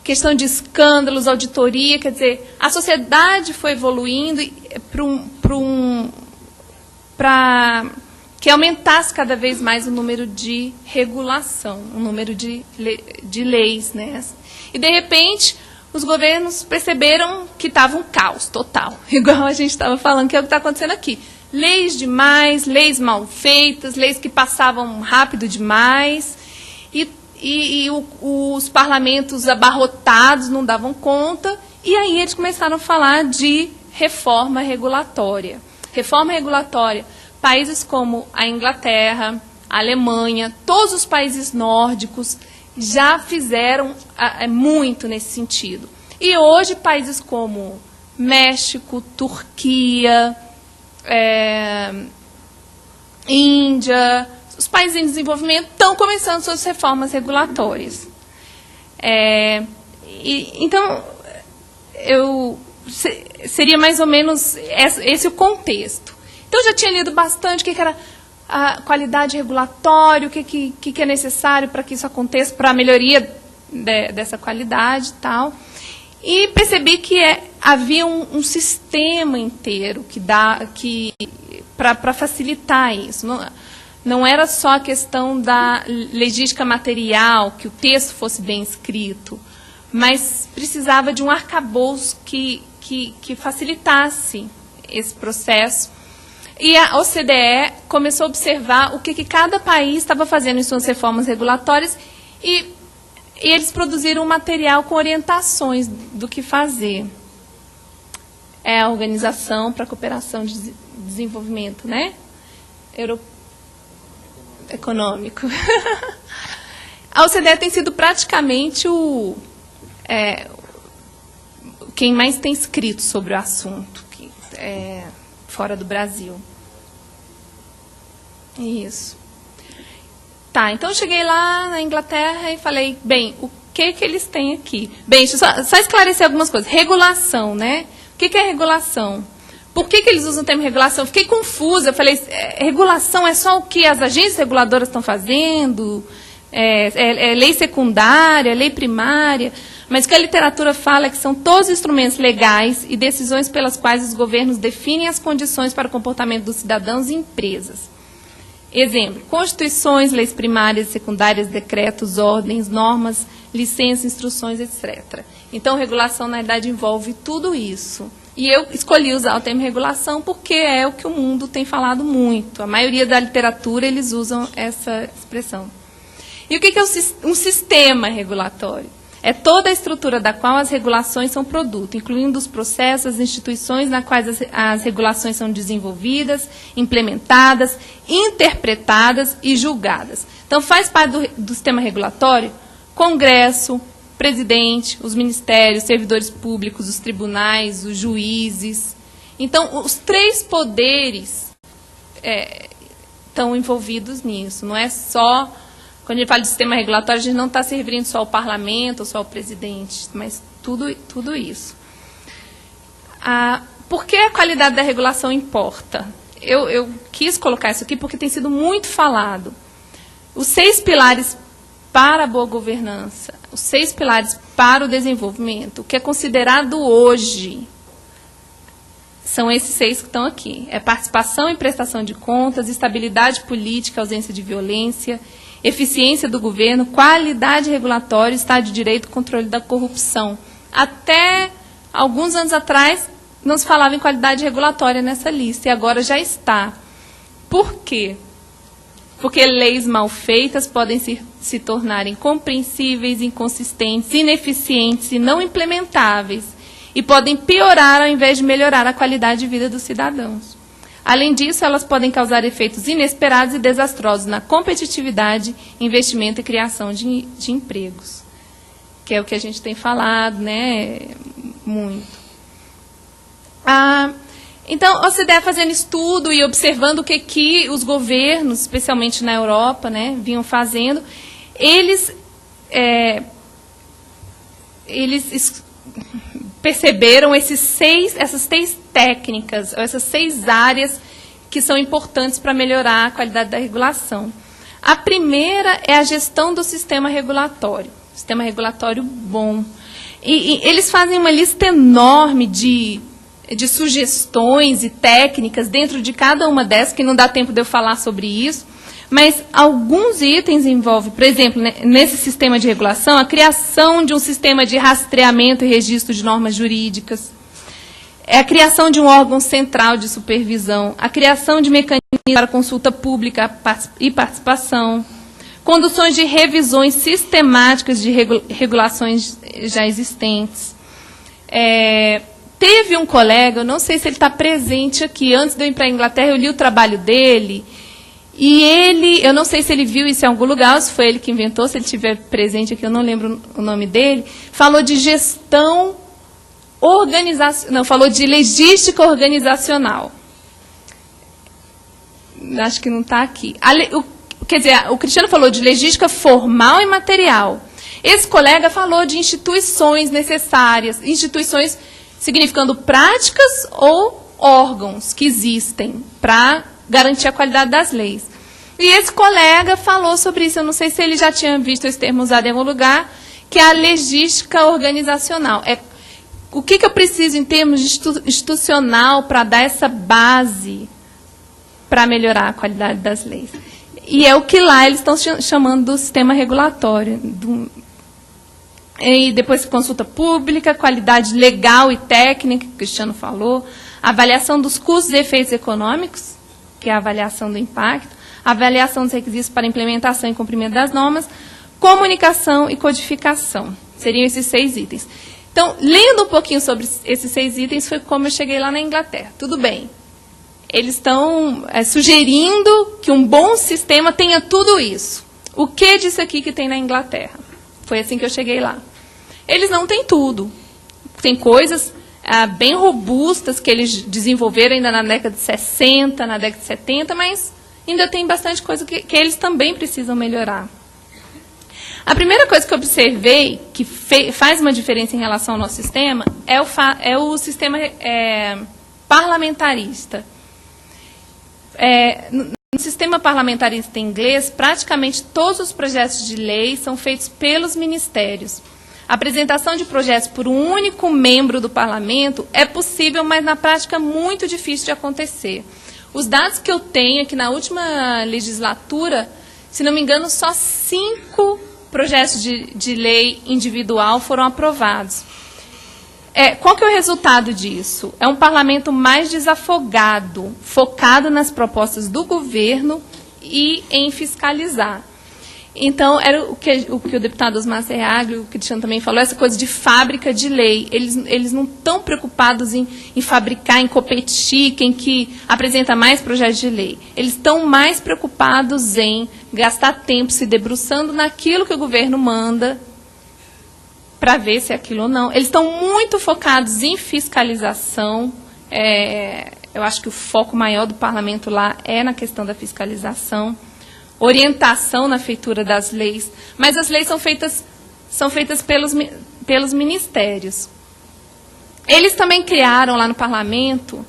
Questão de escândalos, auditoria, quer dizer, a sociedade foi evoluindo para que aumentasse cada vez mais o número de regulação, o número de leis, né? E, de repente, os governos perceberam que estava um caos total, igual a gente estava falando, que é o que está acontecendo aqui. Leis demais, leis mal feitas, leis que passavam rápido demais, e os parlamentos abarrotados não davam conta, e aí eles começaram a falar de reforma regulatória. Reforma regulatória, países como a Inglaterra, a Alemanha, todos os países nórdicos já fizeram muito nesse sentido. E hoje países como México, Turquia, Índia, os países em desenvolvimento estão começando suas reformas regulatórias. Então, seria mais ou menos esse o contexto. Então, eu já tinha lido bastante o que era a qualidade regulatória, o que é necessário para que isso aconteça, para a melhoria dessa qualidade e tal. E percebi que havia um sistema inteiro para facilitar isso. Não era só a questão da legística material, que o texto fosse bem escrito, mas precisava de um arcabouço que facilitasse esse processo. E a OCDE começou a observar o que cada país estava fazendo em suas reformas regulatórias e eles produziram um material com orientações do que fazer. É a Organização para a Cooperação de Desenvolvimento, né? Econômico. A OCDE tem sido praticamente quem mais tem escrito sobre o assunto, fora do Brasil. Isso. Tá, então eu cheguei lá na Inglaterra e falei, bem, o que eles têm aqui? Bem, deixa eu só esclarecer algumas coisas. Regulação, né? O que é regulação? Por que eles usam o termo regulação? Eu fiquei confusa. Eu falei, regulação é só o que as agências reguladoras estão fazendo? É lei secundária, lei primária? Mas o que a literatura fala é que são todos instrumentos legais e decisões pelas quais os governos definem as condições para o comportamento dos cidadãos e empresas. Exemplo, constituições, leis primárias e secundárias, decretos, ordens, normas, licenças, instruções, etc. Então, regulação, na verdade, envolve tudo isso. E eu escolhi usar o termo regulação porque é o que o mundo tem falado muito. A maioria da literatura, eles usam essa expressão. E o que é um sistema regulatório? É toda a estrutura da qual as regulações são produto, incluindo os processos, as instituições na quais as regulações são desenvolvidas, implementadas, interpretadas e julgadas. Então, faz parte do sistema regulatório Congresso, presidente, os ministérios, servidores públicos, os tribunais, os juízes. Então, os três poderes estão envolvidos nisso. Não é só... Quando a gente fala de sistema regulatório, a gente não está se referindo só ao parlamento ou só ao presidente, mas tudo isso. Por que a qualidade da regulação importa? Eu quis colocar isso aqui porque tem sido muito falado. Os 6 pilares para a boa governança, os 6 pilares para o desenvolvimento, o que é considerado hoje, são esses 6 que estão aqui. É participação e prestação de contas, estabilidade política, ausência de violência, eficiência do governo, qualidade regulatória, Estado de Direito, controle da corrupção. Até alguns anos atrás, não se falava em qualidade regulatória nessa lista, e agora já está. Por quê? Porque leis mal feitas podem se tornar incompreensíveis, inconsistentes, ineficientes e não implementáveis, e podem piorar ao invés de melhorar a qualidade de vida dos cidadãos. Além disso, elas podem causar efeitos inesperados e desastrosos na competitividade, investimento e criação de empregos, que é o que a gente tem falado, né, muito. Então, a OCDE fazendo estudo e observando o que os governos, especialmente na Europa, né, vinham fazendo, eles perceberam essas 6 técnicas, essas 6 áreas que são importantes para melhorar a qualidade da regulação. A primeira é a gestão do sistema regulatório bom. E eles fazem uma lista enorme de sugestões e técnicas dentro de cada uma dessas, que não dá tempo de eu falar sobre isso, mas alguns itens envolvem, por exemplo, nesse sistema de regulação, a criação de um sistema de rastreamento e registro de normas jurídicas, a criação de um órgão central de supervisão, a criação de mecanismos para consulta pública e participação, conduções de revisões sistemáticas de regulações já existentes, Teve um colega, eu não sei se ele está presente aqui, antes de eu ir para a Inglaterra, eu li o trabalho dele, e ele, eu não sei se ele viu isso em algum lugar, ou se foi ele que inventou, se ele estiver presente aqui, eu não lembro o nome dele, falou de gestão organizacional, não, falou de logística organizacional. Acho que não está aqui. Quer dizer, o Cristiano falou de logística formal e material. Esse colega falou de instituições necessárias, instituições significando práticas ou órgãos que existem para garantir a qualidade das leis. E esse colega falou sobre isso, eu não sei se ele já tinha visto esse termo usado em algum lugar, que é a logística organizacional. O que eu preciso em termos institucional para dar essa base para melhorar a qualidade das leis? E é o que lá eles estão chamando do sistema regulatório. E depois consulta pública, qualidade legal e técnica, que o Cristiano falou, avaliação dos custos e efeitos econômicos, que é a avaliação do impacto, avaliação dos requisitos para implementação e cumprimento das normas, comunicação e codificação. Seriam esses 6 itens. Então, lendo um pouquinho sobre esses 6 itens, foi como eu cheguei lá na Inglaterra. Tudo bem. Eles estão sugerindo que um bom sistema tenha tudo isso. O que disso aqui que tem na Inglaterra? Foi assim que eu cheguei lá. Eles não têm tudo. Tem coisas bem robustas que eles desenvolveram ainda na década de 60, na década de 70, mas ainda tem bastante coisa que eles também precisam melhorar. A primeira coisa que eu observei, que faz uma diferença em relação ao nosso sistema, é o sistema parlamentarista. No sistema parlamentarista inglês, praticamente todos os projetos de lei são feitos pelos ministérios. A apresentação de projetos por um único membro do parlamento é possível, mas na prática é muito difícil de acontecer. Os dados que eu tenho é que na última legislatura, se não me engano, só 5 projetos de lei individual foram aprovados. Qual que é o resultado disso? É um parlamento mais desafogado, focado nas propostas do governo e em fiscalizar. Então, era o que o deputado Osmar Serraglio, o Cristiano também falou, essa coisa de fábrica de lei. Eles não estão preocupados em fabricar, em competir, quem que apresenta mais projetos de lei. Eles estão mais preocupados em gastar tempo se debruçando naquilo que o governo manda, para ver se é aquilo ou não. Eles estão muito focados em fiscalização. Eu acho que o foco maior do parlamento lá é na questão da fiscalização, orientação na feitura das leis, mas as leis são feitas pelos ministérios. Eles também criaram lá no parlamento,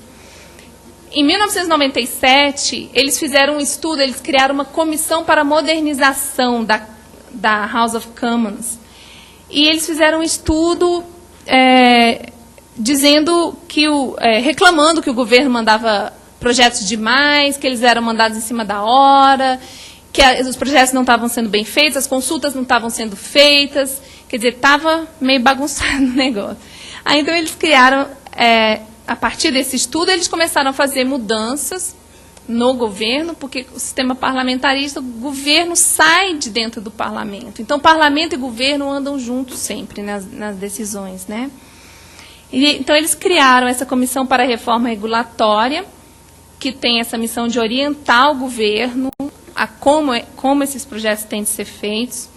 em 1997, eles fizeram um estudo, eles criaram uma comissão para a modernização da House of Commons. E eles fizeram um estudo dizendo que reclamando que o governo mandava projetos demais, que eles eram mandados em cima da hora, que os projetos não estavam sendo bem feitos, as consultas não estavam sendo feitas, quer dizer, estava meio bagunçado o negócio. Aí, então, eles criaram, a partir desse estudo, eles começaram a fazer mudanças no governo, porque o sistema parlamentarista, o governo sai de dentro do parlamento. Então, parlamento e governo andam juntos sempre nas decisões, né? Então, eles criaram essa comissão para a reforma regulatória, que tem essa missão de orientar o governo a como esses projetos têm de ser feitos.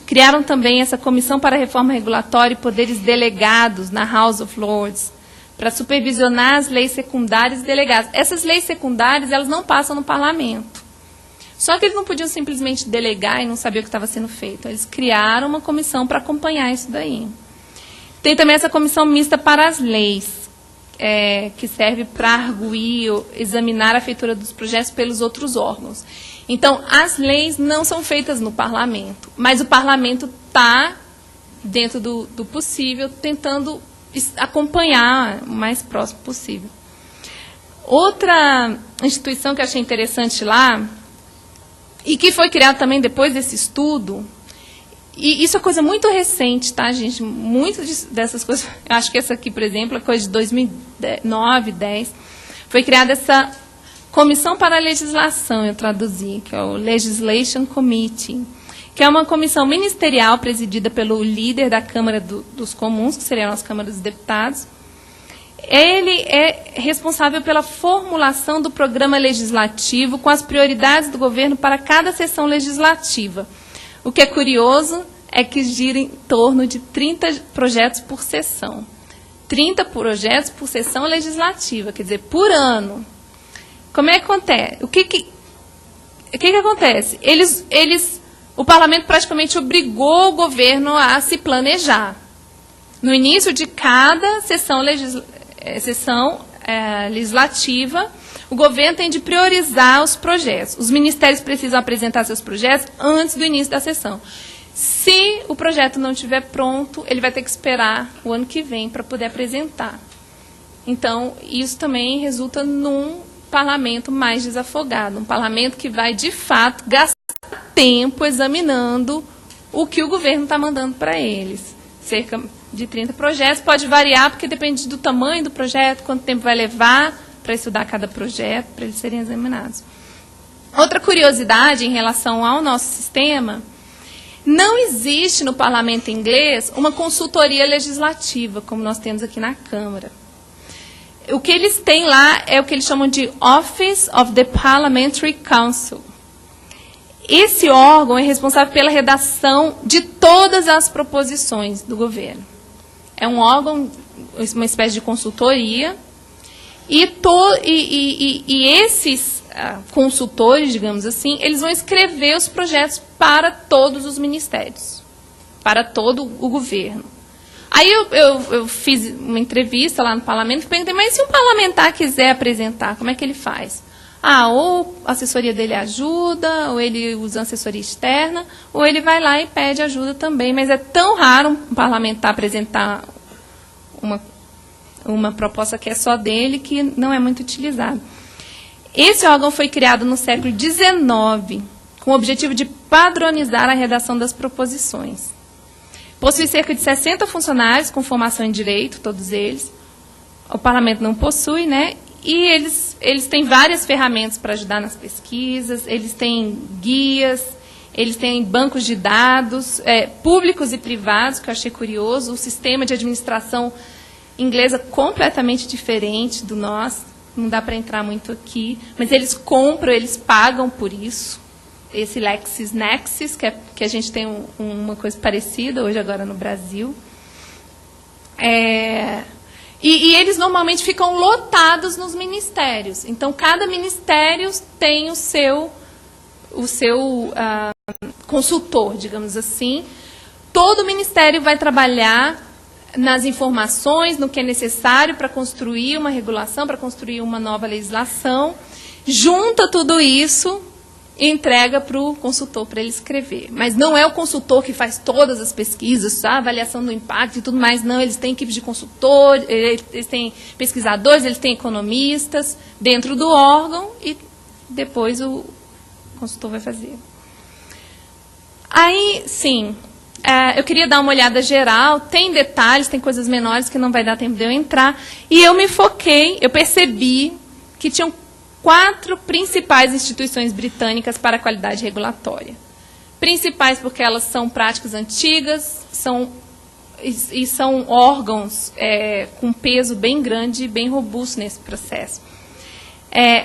Criaram também essa comissão para a reforma regulatória e poderes delegados na House of Lords, para supervisionar as leis secundárias e delegadas. Essas leis secundárias, elas não passam no parlamento. Só que eles não podiam simplesmente delegar e não saber o que estava sendo feito. Eles criaram uma comissão para acompanhar isso daí. Tem também essa comissão mista para as leis, que serve para arguir, examinar a feitura dos projetos pelos outros órgãos. Então, as leis não são feitas no parlamento, mas o parlamento está, dentro do possível, tentando acompanhar o mais próximo possível. Outra instituição que eu achei interessante lá, e que foi criada também depois desse estudo, e isso é coisa muito recente, tá, gente? Muitas dessas coisas, eu acho que essa aqui, por exemplo, é coisa de 2009, 2010, foi criada essa Comissão para a Legislação, eu traduzi, que é o Legislation Committee, que é uma comissão ministerial presidida pelo líder da Câmara dos Comuns, que seriam as Câmaras dos Deputados, Ele é responsável pela formulação do programa legislativo com as prioridades do governo para cada sessão legislativa. O que é curioso é que gira em torno de 30 projetos por sessão. 30 projetos por sessão legislativa, quer dizer, por ano. Como é que acontece? O que acontece? O parlamento praticamente obrigou o governo a se planejar. No início de cada sessão legislativa, o governo tem de priorizar os projetos. Os ministérios precisam apresentar seus projetos antes do início da sessão. Se o projeto não estiver pronto, ele vai ter que esperar o ano que vem para poder apresentar. Então, isso também resulta num parlamento mais desafogado, um parlamento que vai, de fato, gastar tempo examinando o que o governo está mandando para eles. Cerca de 30 projetos, pode variar, porque depende do tamanho do projeto, quanto tempo vai levar para estudar cada projeto, para eles serem examinados. Outra curiosidade em relação ao nosso sistema, não existe no parlamento inglês uma consultoria legislativa, como nós temos aqui na Câmara. O que eles têm lá é o que eles chamam de Office of the Parliamentary Council. Esse órgão é responsável pela redação de todas as proposições do governo. É um órgão, uma espécie de consultoria, e esses consultores, digamos assim, eles vão escrever os projetos para todos os ministérios, para todo o governo. Aí eu fiz uma entrevista lá no parlamento e perguntei, mas se um parlamentar quiser apresentar, como é que ele faz? Ou a assessoria dele ajuda, ou ele usa assessoria externa, ou ele vai lá e pede ajuda também. Mas é tão raro um parlamentar apresentar uma proposta que é só dele, que não é muito utilizado. Esse órgão foi criado no século XIX, com o objetivo de padronizar a redação das proposições. Possui cerca de 60 funcionários com formação em direito, todos eles. O parlamento não possui, né? E eles têm várias ferramentas para ajudar nas pesquisas, eles têm guias, eles têm bancos de dados, públicos e privados, que eu achei curioso. O sistema de administração inglesa é completamente diferente do nosso, não dá para entrar muito aqui, mas eles compram, eles pagam por isso. Esse LexisNexis, que a gente tem uma coisa parecida hoje agora no Brasil. E eles normalmente ficam lotados nos ministérios. Então, cada ministério tem o seu consultor, digamos assim. Todo ministério vai trabalhar nas informações, no que é necessário para construir uma regulação, para construir uma nova legislação. Junta tudo isso e entrega para o consultor para ele escrever. Mas não é o consultor que faz todas as pesquisas, a avaliação do impacto e tudo mais, não. Eles têm equipe de consultor, eles têm pesquisadores, eles têm economistas dentro do órgão e depois o consultor vai fazer. Aí, sim, eu queria dar uma olhada geral, tem detalhes, tem coisas menores que não vai dar tempo de eu entrar, e eu me foquei, eu percebi que tinham 4 principais instituições britânicas para a qualidade regulatória. Principais porque elas são práticas antigas, são órgãos com peso bem grande e bem robusto nesse processo.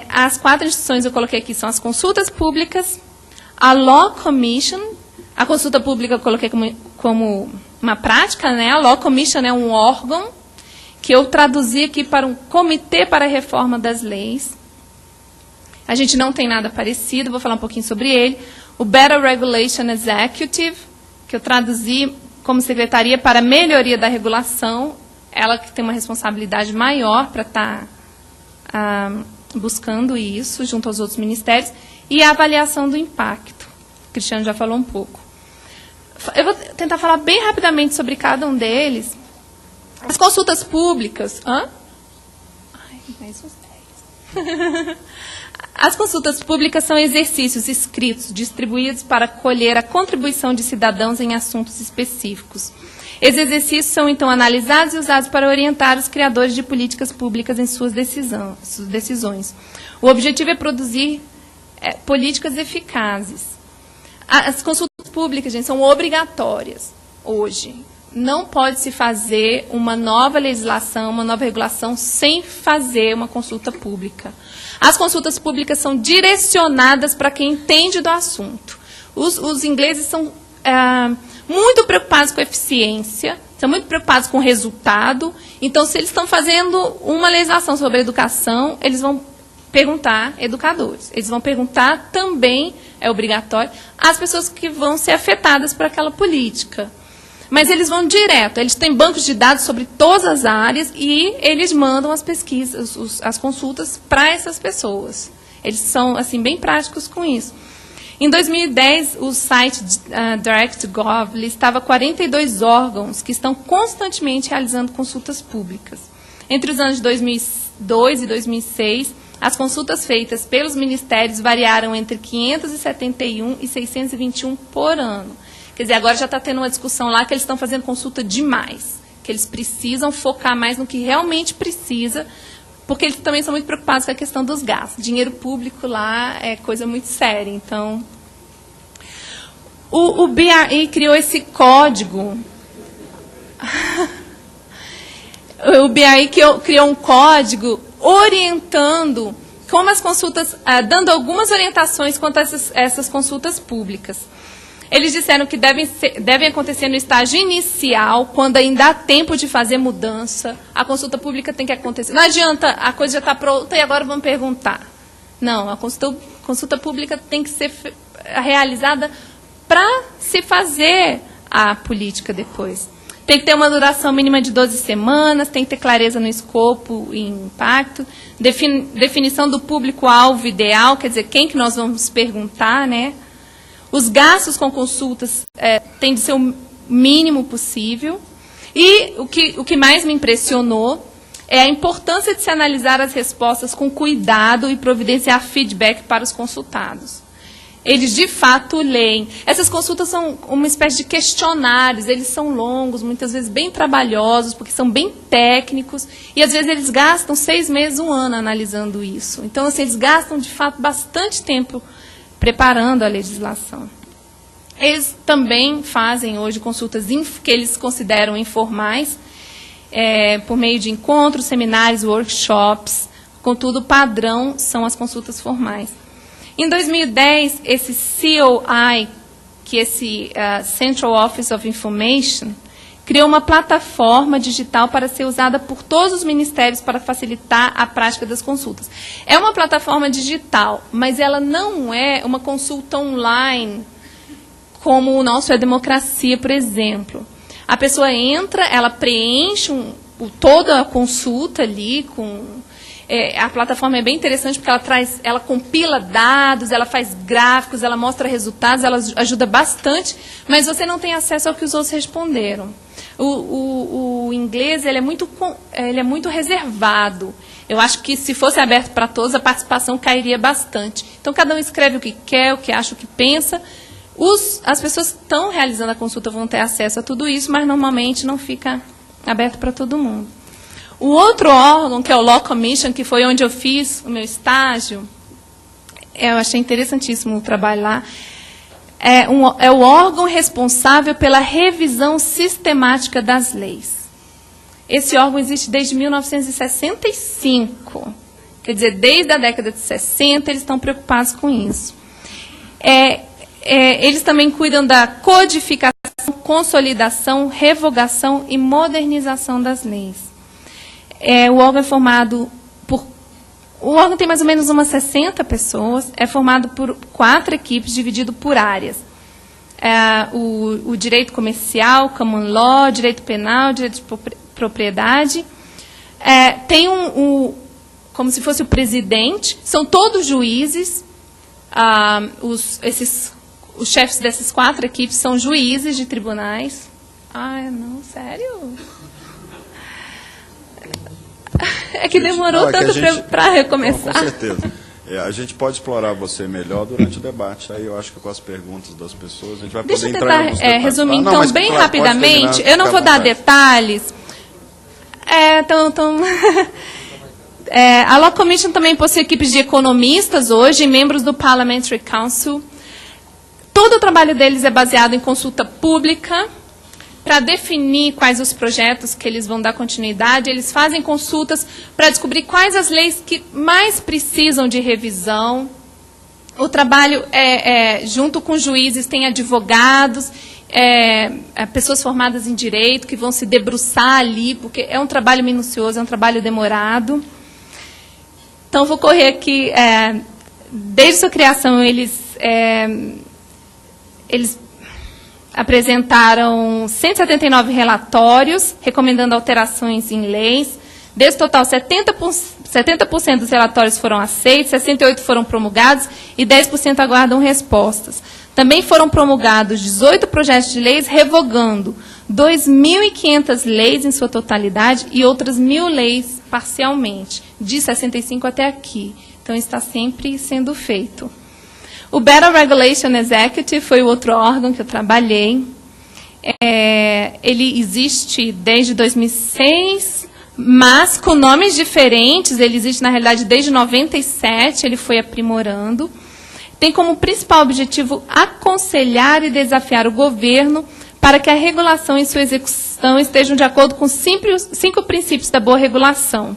As 4 instituições eu coloquei aqui são as consultas públicas, a Law Commission, a consulta pública eu coloquei como uma prática, né? A Law Commission é um órgão que eu traduzi aqui para um Comitê para a Reforma das Leis. A gente não tem nada parecido, vou falar um pouquinho sobre ele. O Better Regulation Executive, que eu traduzi como Secretaria para a Melhoria da Regulação, ela que tem uma responsabilidade maior para estar buscando isso, junto aos outros ministérios, e a avaliação do impacto. O Cristiano já falou um pouco. Eu vou tentar falar bem rapidamente sobre cada um deles. As consultas públicas... mais uns 10. As consultas públicas são exercícios escritos, distribuídos para colher a contribuição de cidadãos em assuntos específicos. Esses exercícios são, então, analisados e usados para orientar os criadores de políticas públicas em suas decisões. O objetivo é produzir políticas eficazes. As consultas públicas, gente, são obrigatórias hoje. não pode se fazer uma nova legislação, uma nova regulação, sem fazer uma consulta pública. As consultas públicas são direcionadas para quem entende do assunto. Os ingleses são muito preocupados com eficiência, são muito preocupados com o resultado. Então, se eles estão fazendo uma legislação sobre educação, eles vão perguntar educadores. Eles vão perguntar também, é obrigatório, as pessoas que vão ser afetadas por aquela política. Mas eles vão direto, eles têm bancos de dados sobre todas as áreas e eles mandam as pesquisas, as consultas para essas pessoas. Eles são assim, bem práticos com isso. Em 2010, o site DirectGov listava 42 órgãos que estão constantemente realizando consultas públicas. Entre os anos de 2002 e 2006, as consultas feitas pelos ministérios variaram entre 571 e 621 por ano. Quer dizer, agora já está tendo uma discussão lá que eles estão fazendo consulta demais, que eles precisam focar mais no que realmente precisa, porque eles também são muito preocupados com a questão dos gastos. Dinheiro público lá é coisa muito séria. Então, o BRI criou esse código. O BRI criou um código orientando como as consultas, dando algumas orientações quanto a essas consultas públicas. Eles disseram que devem acontecer no estágio inicial, quando ainda há tempo de fazer mudança. A consulta pública tem que acontecer. Não adianta, a coisa já está pronta e agora vamos perguntar. Não, a consulta pública tem que ser realizada para se fazer a política depois. Tem que ter uma duração mínima de 12 semanas, tem que ter clareza no escopo e impacto, definição do público-alvo ideal, quer dizer, quem que nós vamos perguntar, né? Os gastos com consultas têm de ser o mínimo possível. E o que mais me impressionou é a importância de se analisar as respostas com cuidado e providenciar feedback para os consultados. Eles, de fato, leem. Essas consultas são uma espécie de questionários, eles são longos, muitas vezes bem trabalhosos, porque são bem técnicos, e às vezes eles gastam 6 meses, 1 ano analisando isso. Então, assim, eles gastam, de fato, bastante tempo preparando a legislação. Eles também fazem hoje consultas que eles consideram informais, por meio de encontros, seminários, workshops. Contudo, o padrão são as consultas formais. Em 2010, esse COI, que é esse Central Office of Information, criou uma plataforma digital para ser usada por todos os ministérios para facilitar a prática das consultas. É uma plataforma digital, mas ela não é uma consulta online, como o nosso É-Democracia, por exemplo. A pessoa entra, ela preenche toda a consulta ali, a plataforma é bem interessante porque ela compila dados, ela faz gráficos, ela mostra resultados, ela ajuda bastante, mas você não tem acesso ao que os outros responderam. O inglês ele é muito reservado. Eu acho que se fosse aberto para todos, a participação cairia bastante. Então, cada um escreve o que quer, o que acha, o que pensa. As pessoas que estão realizando a consulta vão ter acesso a tudo isso, mas normalmente não fica aberto para todo mundo. O outro órgão, que é o Law Commission, que foi onde eu fiz o meu estágio, eu achei interessantíssimo o trabalho lá, é o órgão responsável pela revisão sistemática das leis. Esse órgão existe desde 1965. Quer dizer, desde a década de 60, eles estão preocupados com isso. Eles também cuidam da codificação, consolidação, revogação e modernização das leis. O órgão é formado por... O órgão tem mais ou menos umas 60 pessoas, é formado por 4 equipes, dividido por áreas. O direito comercial, common law, direito penal, direito de propriedade. Tem como se fosse o presidente, são todos juízes. Os chefes dessas 4 equipes são juízes de tribunais. Não, sério? É que demorou tanto para recomeçar. Com certeza. A gente pode explorar você melhor durante o debate. Aí eu acho que com as perguntas das pessoas a gente vai poder entrar em alguns detalhes. Resumir, então, bem rapidamente. Eu não vou dar detalhes. A Law Commission também possui equipes de economistas hoje, membros do Parliamentary Council. Todo o trabalho deles é baseado em consulta pública. para definir quais os projetos que eles vão dar continuidade, eles fazem consultas para descobrir quais as leis que mais precisam de revisão. O trabalho, junto com juízes, tem advogados, pessoas formadas em direito, que vão se debruçar ali, porque é um trabalho minucioso, é um trabalho demorado. Então, vou correr aqui. Desde sua criação, eles apresentaram 179 relatórios, recomendando alterações em leis. Desse total, 70% dos relatórios foram aceitos, 68% foram promulgados e 10% aguardam respostas. Também foram promulgados 18 projetos de leis, revogando 2.500 leis em sua totalidade e outras 1.000 leis parcialmente, de 65 até aqui. Então, está sempre sendo feito. O Better Regulation Executive foi o outro órgão que eu trabalhei. Ele existe desde 2006, mas com nomes diferentes. Ele existe, na realidade, desde 97, ele foi aprimorando. Tem como principal objetivo aconselhar e desafiar o governo para que a regulação e sua execução estejam de acordo com 5 princípios da boa regulação,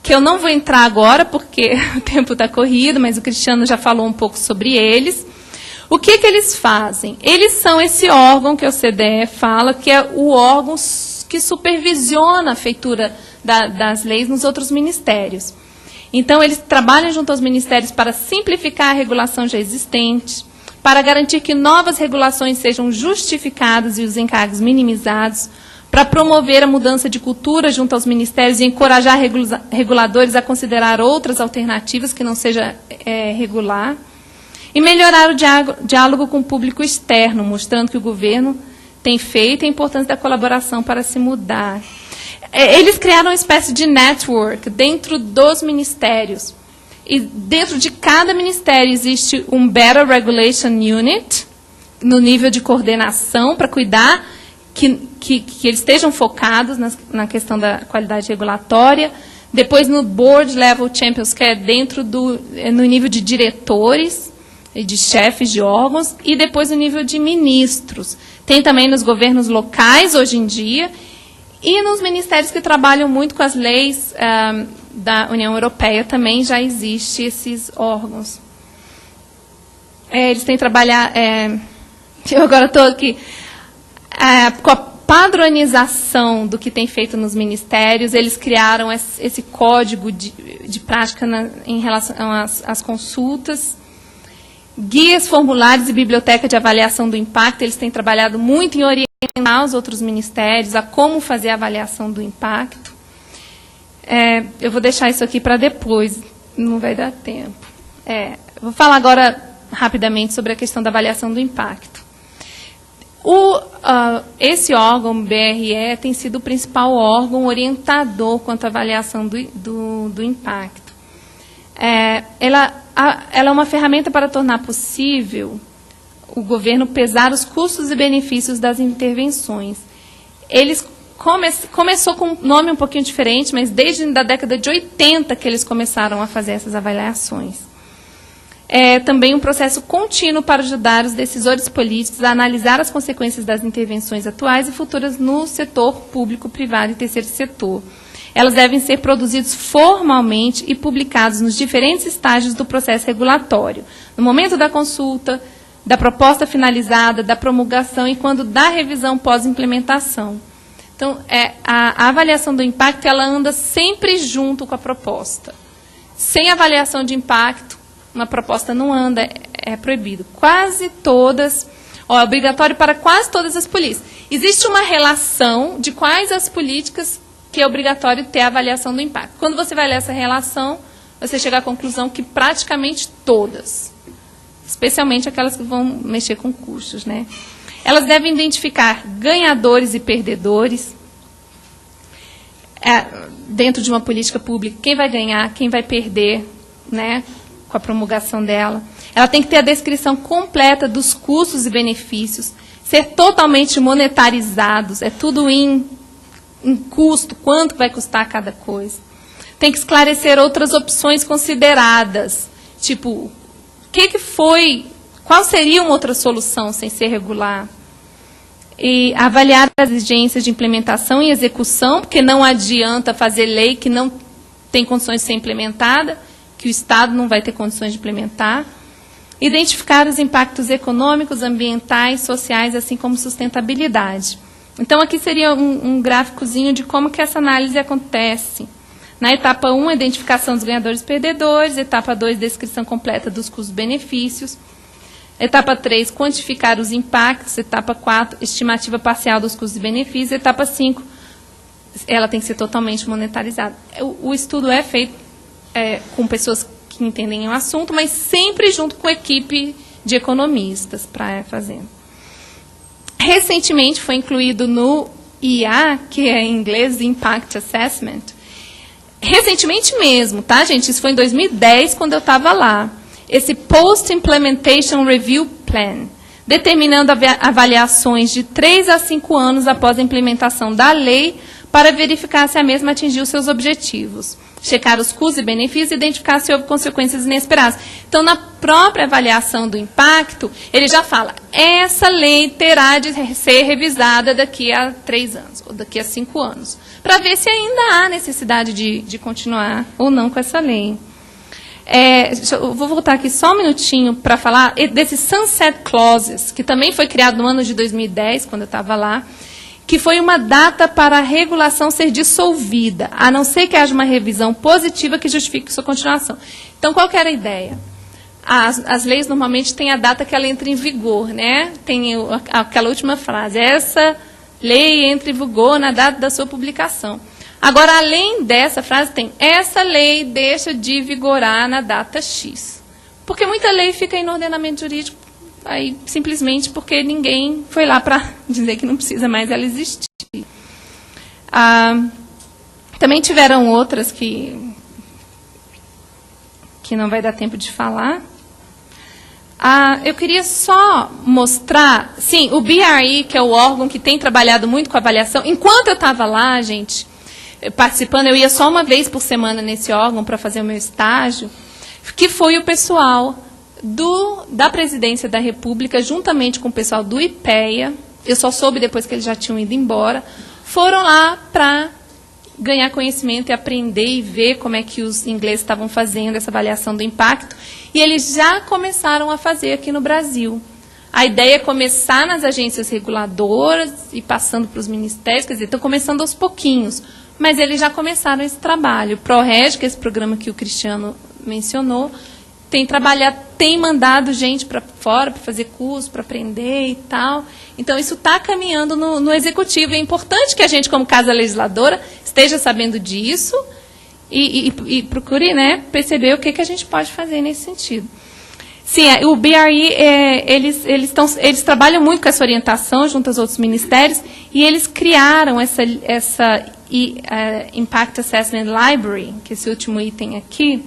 que eu não vou entrar agora, porque o tempo está corrido, mas o Cristiano já falou um pouco sobre eles. O que eles fazem? Eles são esse órgão que o CDE fala, que é o órgão que supervisiona a feitura das leis nos outros ministérios. Então, eles trabalham junto aos ministérios para simplificar a regulação já existente, para garantir que novas regulações sejam justificadas e os encargos minimizados, para promover a mudança de cultura junto aos ministérios e encorajar reguladores a considerar outras alternativas que não seja regular, e melhorar o diálogo com o público externo, mostrando que o governo tem feito e a importância da colaboração para se mudar. Eles criaram uma espécie de network dentro dos ministérios. E dentro de cada ministério existe um Better Regulation Unit, no nível de coordenação, para cuidar que eles estejam focados na questão da qualidade regulatória. Depois, no Board Level Champions, que é no nível de diretores e de chefes de órgãos, e depois no nível de ministros. Tem também nos governos locais, hoje em dia, e nos ministérios que trabalham muito com as leis da União Europeia, também já existem esses órgãos. Eles têm trabalhado... eu agora estou aqui... com a padronização do que tem feito nos ministérios, eles criaram esse código de prática em relação às consultas, guias, formulários e biblioteca de avaliação do impacto. Eles têm trabalhado muito em orientar os outros ministérios a como fazer a avaliação do impacto. Eu vou deixar isso aqui para depois, não vai dar tempo. Vou falar agora rapidamente sobre a questão da avaliação do impacto. Esse órgão, BRE, tem sido o principal órgão orientador quanto à avaliação do impacto. Ela é uma ferramenta para tornar possível o governo pesar os custos e benefícios das intervenções. Eles começou com um nome um pouquinho diferente, mas desde a década de 80 que eles começaram a fazer essas avaliações. Também um processo contínuo para ajudar os decisores políticos a analisar as consequências das intervenções atuais e futuras no setor público, privado e terceiro setor. Elas devem ser produzidas formalmente e publicadas nos diferentes estágios do processo regulatório, no momento da consulta, da proposta finalizada, da promulgação e quando da revisão pós-implementação. Então, a avaliação do impacto, ela anda sempre junto com a proposta. Sem avaliação de impacto, uma proposta não anda, é proibido. Quase todas, é obrigatório para quase todas as políticas. Existe uma relação de quais as políticas que é obrigatório ter a avaliação do impacto. Quando você vai ler essa relação, você chega à conclusão que praticamente todas, especialmente aquelas que vão mexer com custos, né? Elas devem identificar ganhadores e perdedores dentro de uma política pública, quem vai ganhar, quem vai perder, né, com a promulgação dela. Ela tem que ter a descrição completa dos custos e benefícios, ser totalmente monetarizados, tudo em custo, quanto vai custar cada coisa. Tem que esclarecer outras opções consideradas, tipo, qual seria uma outra solução sem ser regular? E avaliar as exigências de implementação e execução, porque não adianta fazer lei que não tem condições de ser implementada, que o Estado não vai ter condições de implementar. Identificar os impactos econômicos, ambientais, sociais, assim como sustentabilidade. Então, aqui seria um gráficozinho de como que essa análise acontece. Na etapa 1, identificação dos ganhadores e perdedores. Etapa 2, descrição completa dos custos-benefícios. Etapa 3, quantificar os impactos. Etapa 4, estimativa parcial dos custos e benefícios. Etapa 5, ela tem que ser totalmente monetarizada. O estudo é feito com pessoas que entendem o assunto, mas sempre junto com a equipe de economistas para fazer. Recentemente foi incluído no IA, que é em inglês Impact Assessment. Recentemente mesmo, tá, gente? Isso foi em 2010, quando eu estava lá. Esse Post-Implementation Review Plan, determinando avaliações de 3 a 5 anos após a implementação da lei para verificar se a mesma atingiu seus objetivos. Checar os custos e benefícios e identificar se houve consequências inesperadas. Então, na própria avaliação do impacto, ele já fala, essa lei terá de ser revisada daqui a 3 anos, ou daqui a 5 anos, para ver se ainda há necessidade de continuar ou não com essa lei. Eu vou voltar aqui só um minutinho para falar desses Sunset Clauses, que também foi criado no ano de 2010, quando eu estava lá, que foi uma data para a regulação ser dissolvida, a não ser que haja uma revisão positiva que justifique sua continuação. Então, qual que era a ideia? As leis normalmente têm a data que ela entra em vigor, né? Tem aquela última frase, essa lei entra em vigor na data da sua publicação. Agora, além dessa frase, tem essa lei deixa de vigorar na data X. Porque muita lei fica aí no ordenamento jurídico, aí, simplesmente porque ninguém foi lá para dizer que não precisa mais ela existir. Também tiveram outras que não vai dar tempo de falar. Eu queria só mostrar, sim, o BRE, que é o órgão que tem trabalhado muito com avaliação. Enquanto eu estava lá, gente, participando, eu ia só uma vez por semana nesse órgão para fazer o meu estágio, que foi o pessoal da Presidência da República, juntamente com o pessoal do IPEA, eu só soube depois que eles já tinham ido embora, foram lá para ganhar conhecimento e aprender e ver como é que os ingleses estavam fazendo essa avaliação do impacto, e eles já começaram a fazer aqui no Brasil. A ideia é começar nas agências reguladoras e passando para os ministérios, quer dizer, estão começando aos pouquinhos, mas eles já começaram esse trabalho. O ProReg, que é esse programa que o Cristiano mencionou, tem mandado gente para fora para fazer curso, para aprender e tal. Então, isso está caminhando no Executivo. É importante que a gente, como Casa Legisladora, esteja sabendo disso e procure, né, perceber o que a gente pode fazer nesse sentido. Sim, o BRE, eles trabalham muito com essa orientação junto aos outros ministérios e eles criaram essa Impact Assessment Library, que é esse último item aqui,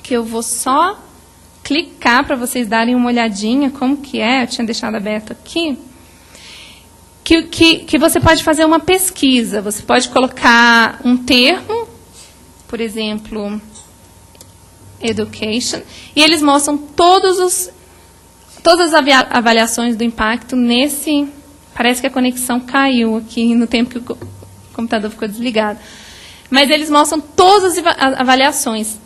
que eu vou só clicar para vocês darem uma olhadinha como que é, eu tinha deixado aberto aqui, que você pode fazer uma pesquisa, você pode colocar um termo, por exemplo, education, e eles mostram todas as avaliações do impacto nesse, parece que a conexão caiu aqui no tempo que o computador ficou desligado, mas eles mostram todas as avaliações.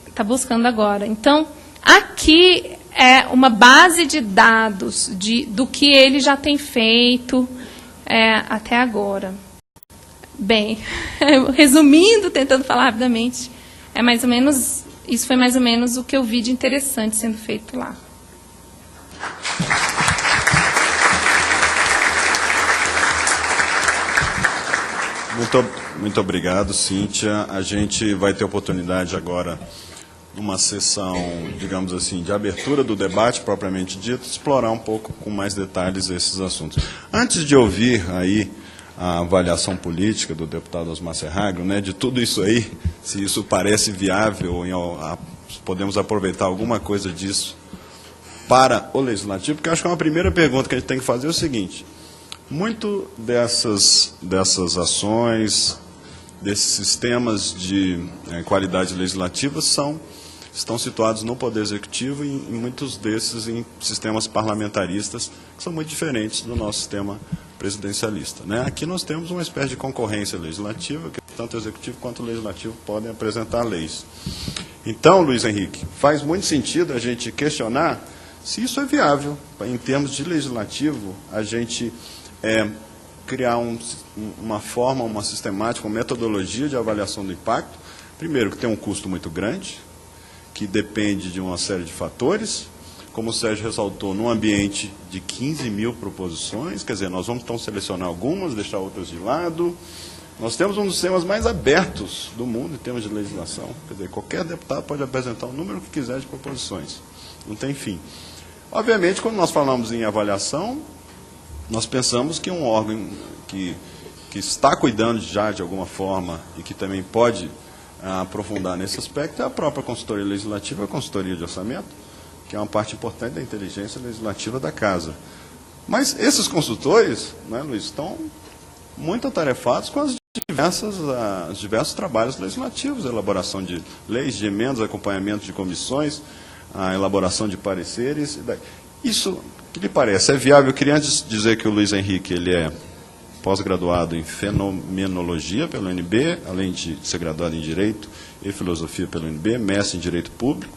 Está buscando agora. Então, aqui é uma base de dados do que ele já tem feito até agora. Bem, resumindo, tentando falar rapidamente, isso foi mais ou menos o que eu vi de interessante sendo feito lá. Muito obrigado, Cíntia. A gente vai ter oportunidade agora, numa sessão, digamos assim, de abertura do debate propriamente dito, explorar um pouco com mais detalhes esses assuntos. Antes de ouvir aí a avaliação política do deputado Osmar Serraglio, né, de tudo isso aí, se isso parece viável, podemos aproveitar alguma coisa disso para o Legislativo, porque eu acho que uma primeira pergunta que a gente tem que fazer é o seguinte: muito dessas ações, desses sistemas de qualidade legislativa são estão situados no Poder Executivo e muitos desses em sistemas parlamentaristas que são muito diferentes do nosso sistema presidencialista, né? Aqui nós temos uma espécie de concorrência legislativa, que tanto o Executivo quanto o Legislativo podem apresentar leis. Então, Luiz Henrique, faz muito sentido a gente questionar se isso é viável, em termos de legislativo, a gente criar uma forma, uma sistemática, uma metodologia de avaliação do impacto, primeiro, que tem um custo muito grande, que depende de uma série de fatores, como o Sérgio ressaltou, num ambiente de 15 mil proposições, quer dizer, nós vamos então selecionar algumas, deixar outras de lado. Nós temos um dos sistemas mais abertos do mundo em termos de legislação, quer dizer, qualquer deputado pode apresentar o número que quiser de proposições, não tem fim. Obviamente, quando nós falamos em avaliação, nós pensamos que um órgão que está cuidando já de alguma forma e que também pode aprofundar nesse aspecto é a própria consultoria legislativa, a consultoria de orçamento, que é uma parte importante da inteligência legislativa da Casa. Mas esses consultores, né, Luiz, estão muito atarefados com os diversos trabalhos legislativos, a elaboração de leis, de emendas, acompanhamento de comissões, a elaboração de pareceres. Isso, o que lhe parece? É viável? Eu queria antes dizer que o Luiz Henrique ele é pós-graduado em Fenomenologia pela UNB, além de ser graduado em Direito e Filosofia pela UNB, mestre em Direito Público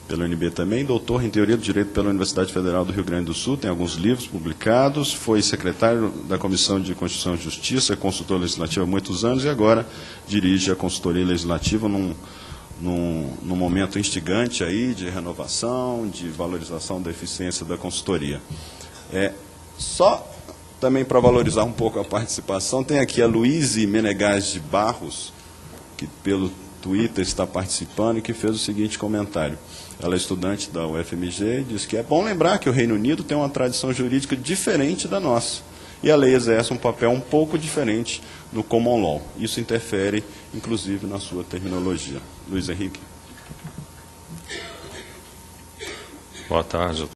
pela UNB também, doutor em Teoria do Direito pela Universidade Federal do Rio Grande do Sul, tem alguns livros publicados, foi secretário da Comissão de Constituição e Justiça, é consultor legislativo há muitos anos e agora dirige a consultoria legislativa num momento instigante aí de renovação, de valorização da eficiência da consultoria. Só também para valorizar um pouco a participação, tem aqui a Luíse Menegas de Barros, que pelo Twitter está participando e que fez o seguinte comentário. Ela é estudante da UFMG e diz que é bom lembrar que o Reino Unido tem uma tradição jurídica diferente da nossa e a lei exerce um papel um pouco diferente no common law. Isso interfere, inclusive, na sua terminologia. Luiz Henrique. Boa tarde.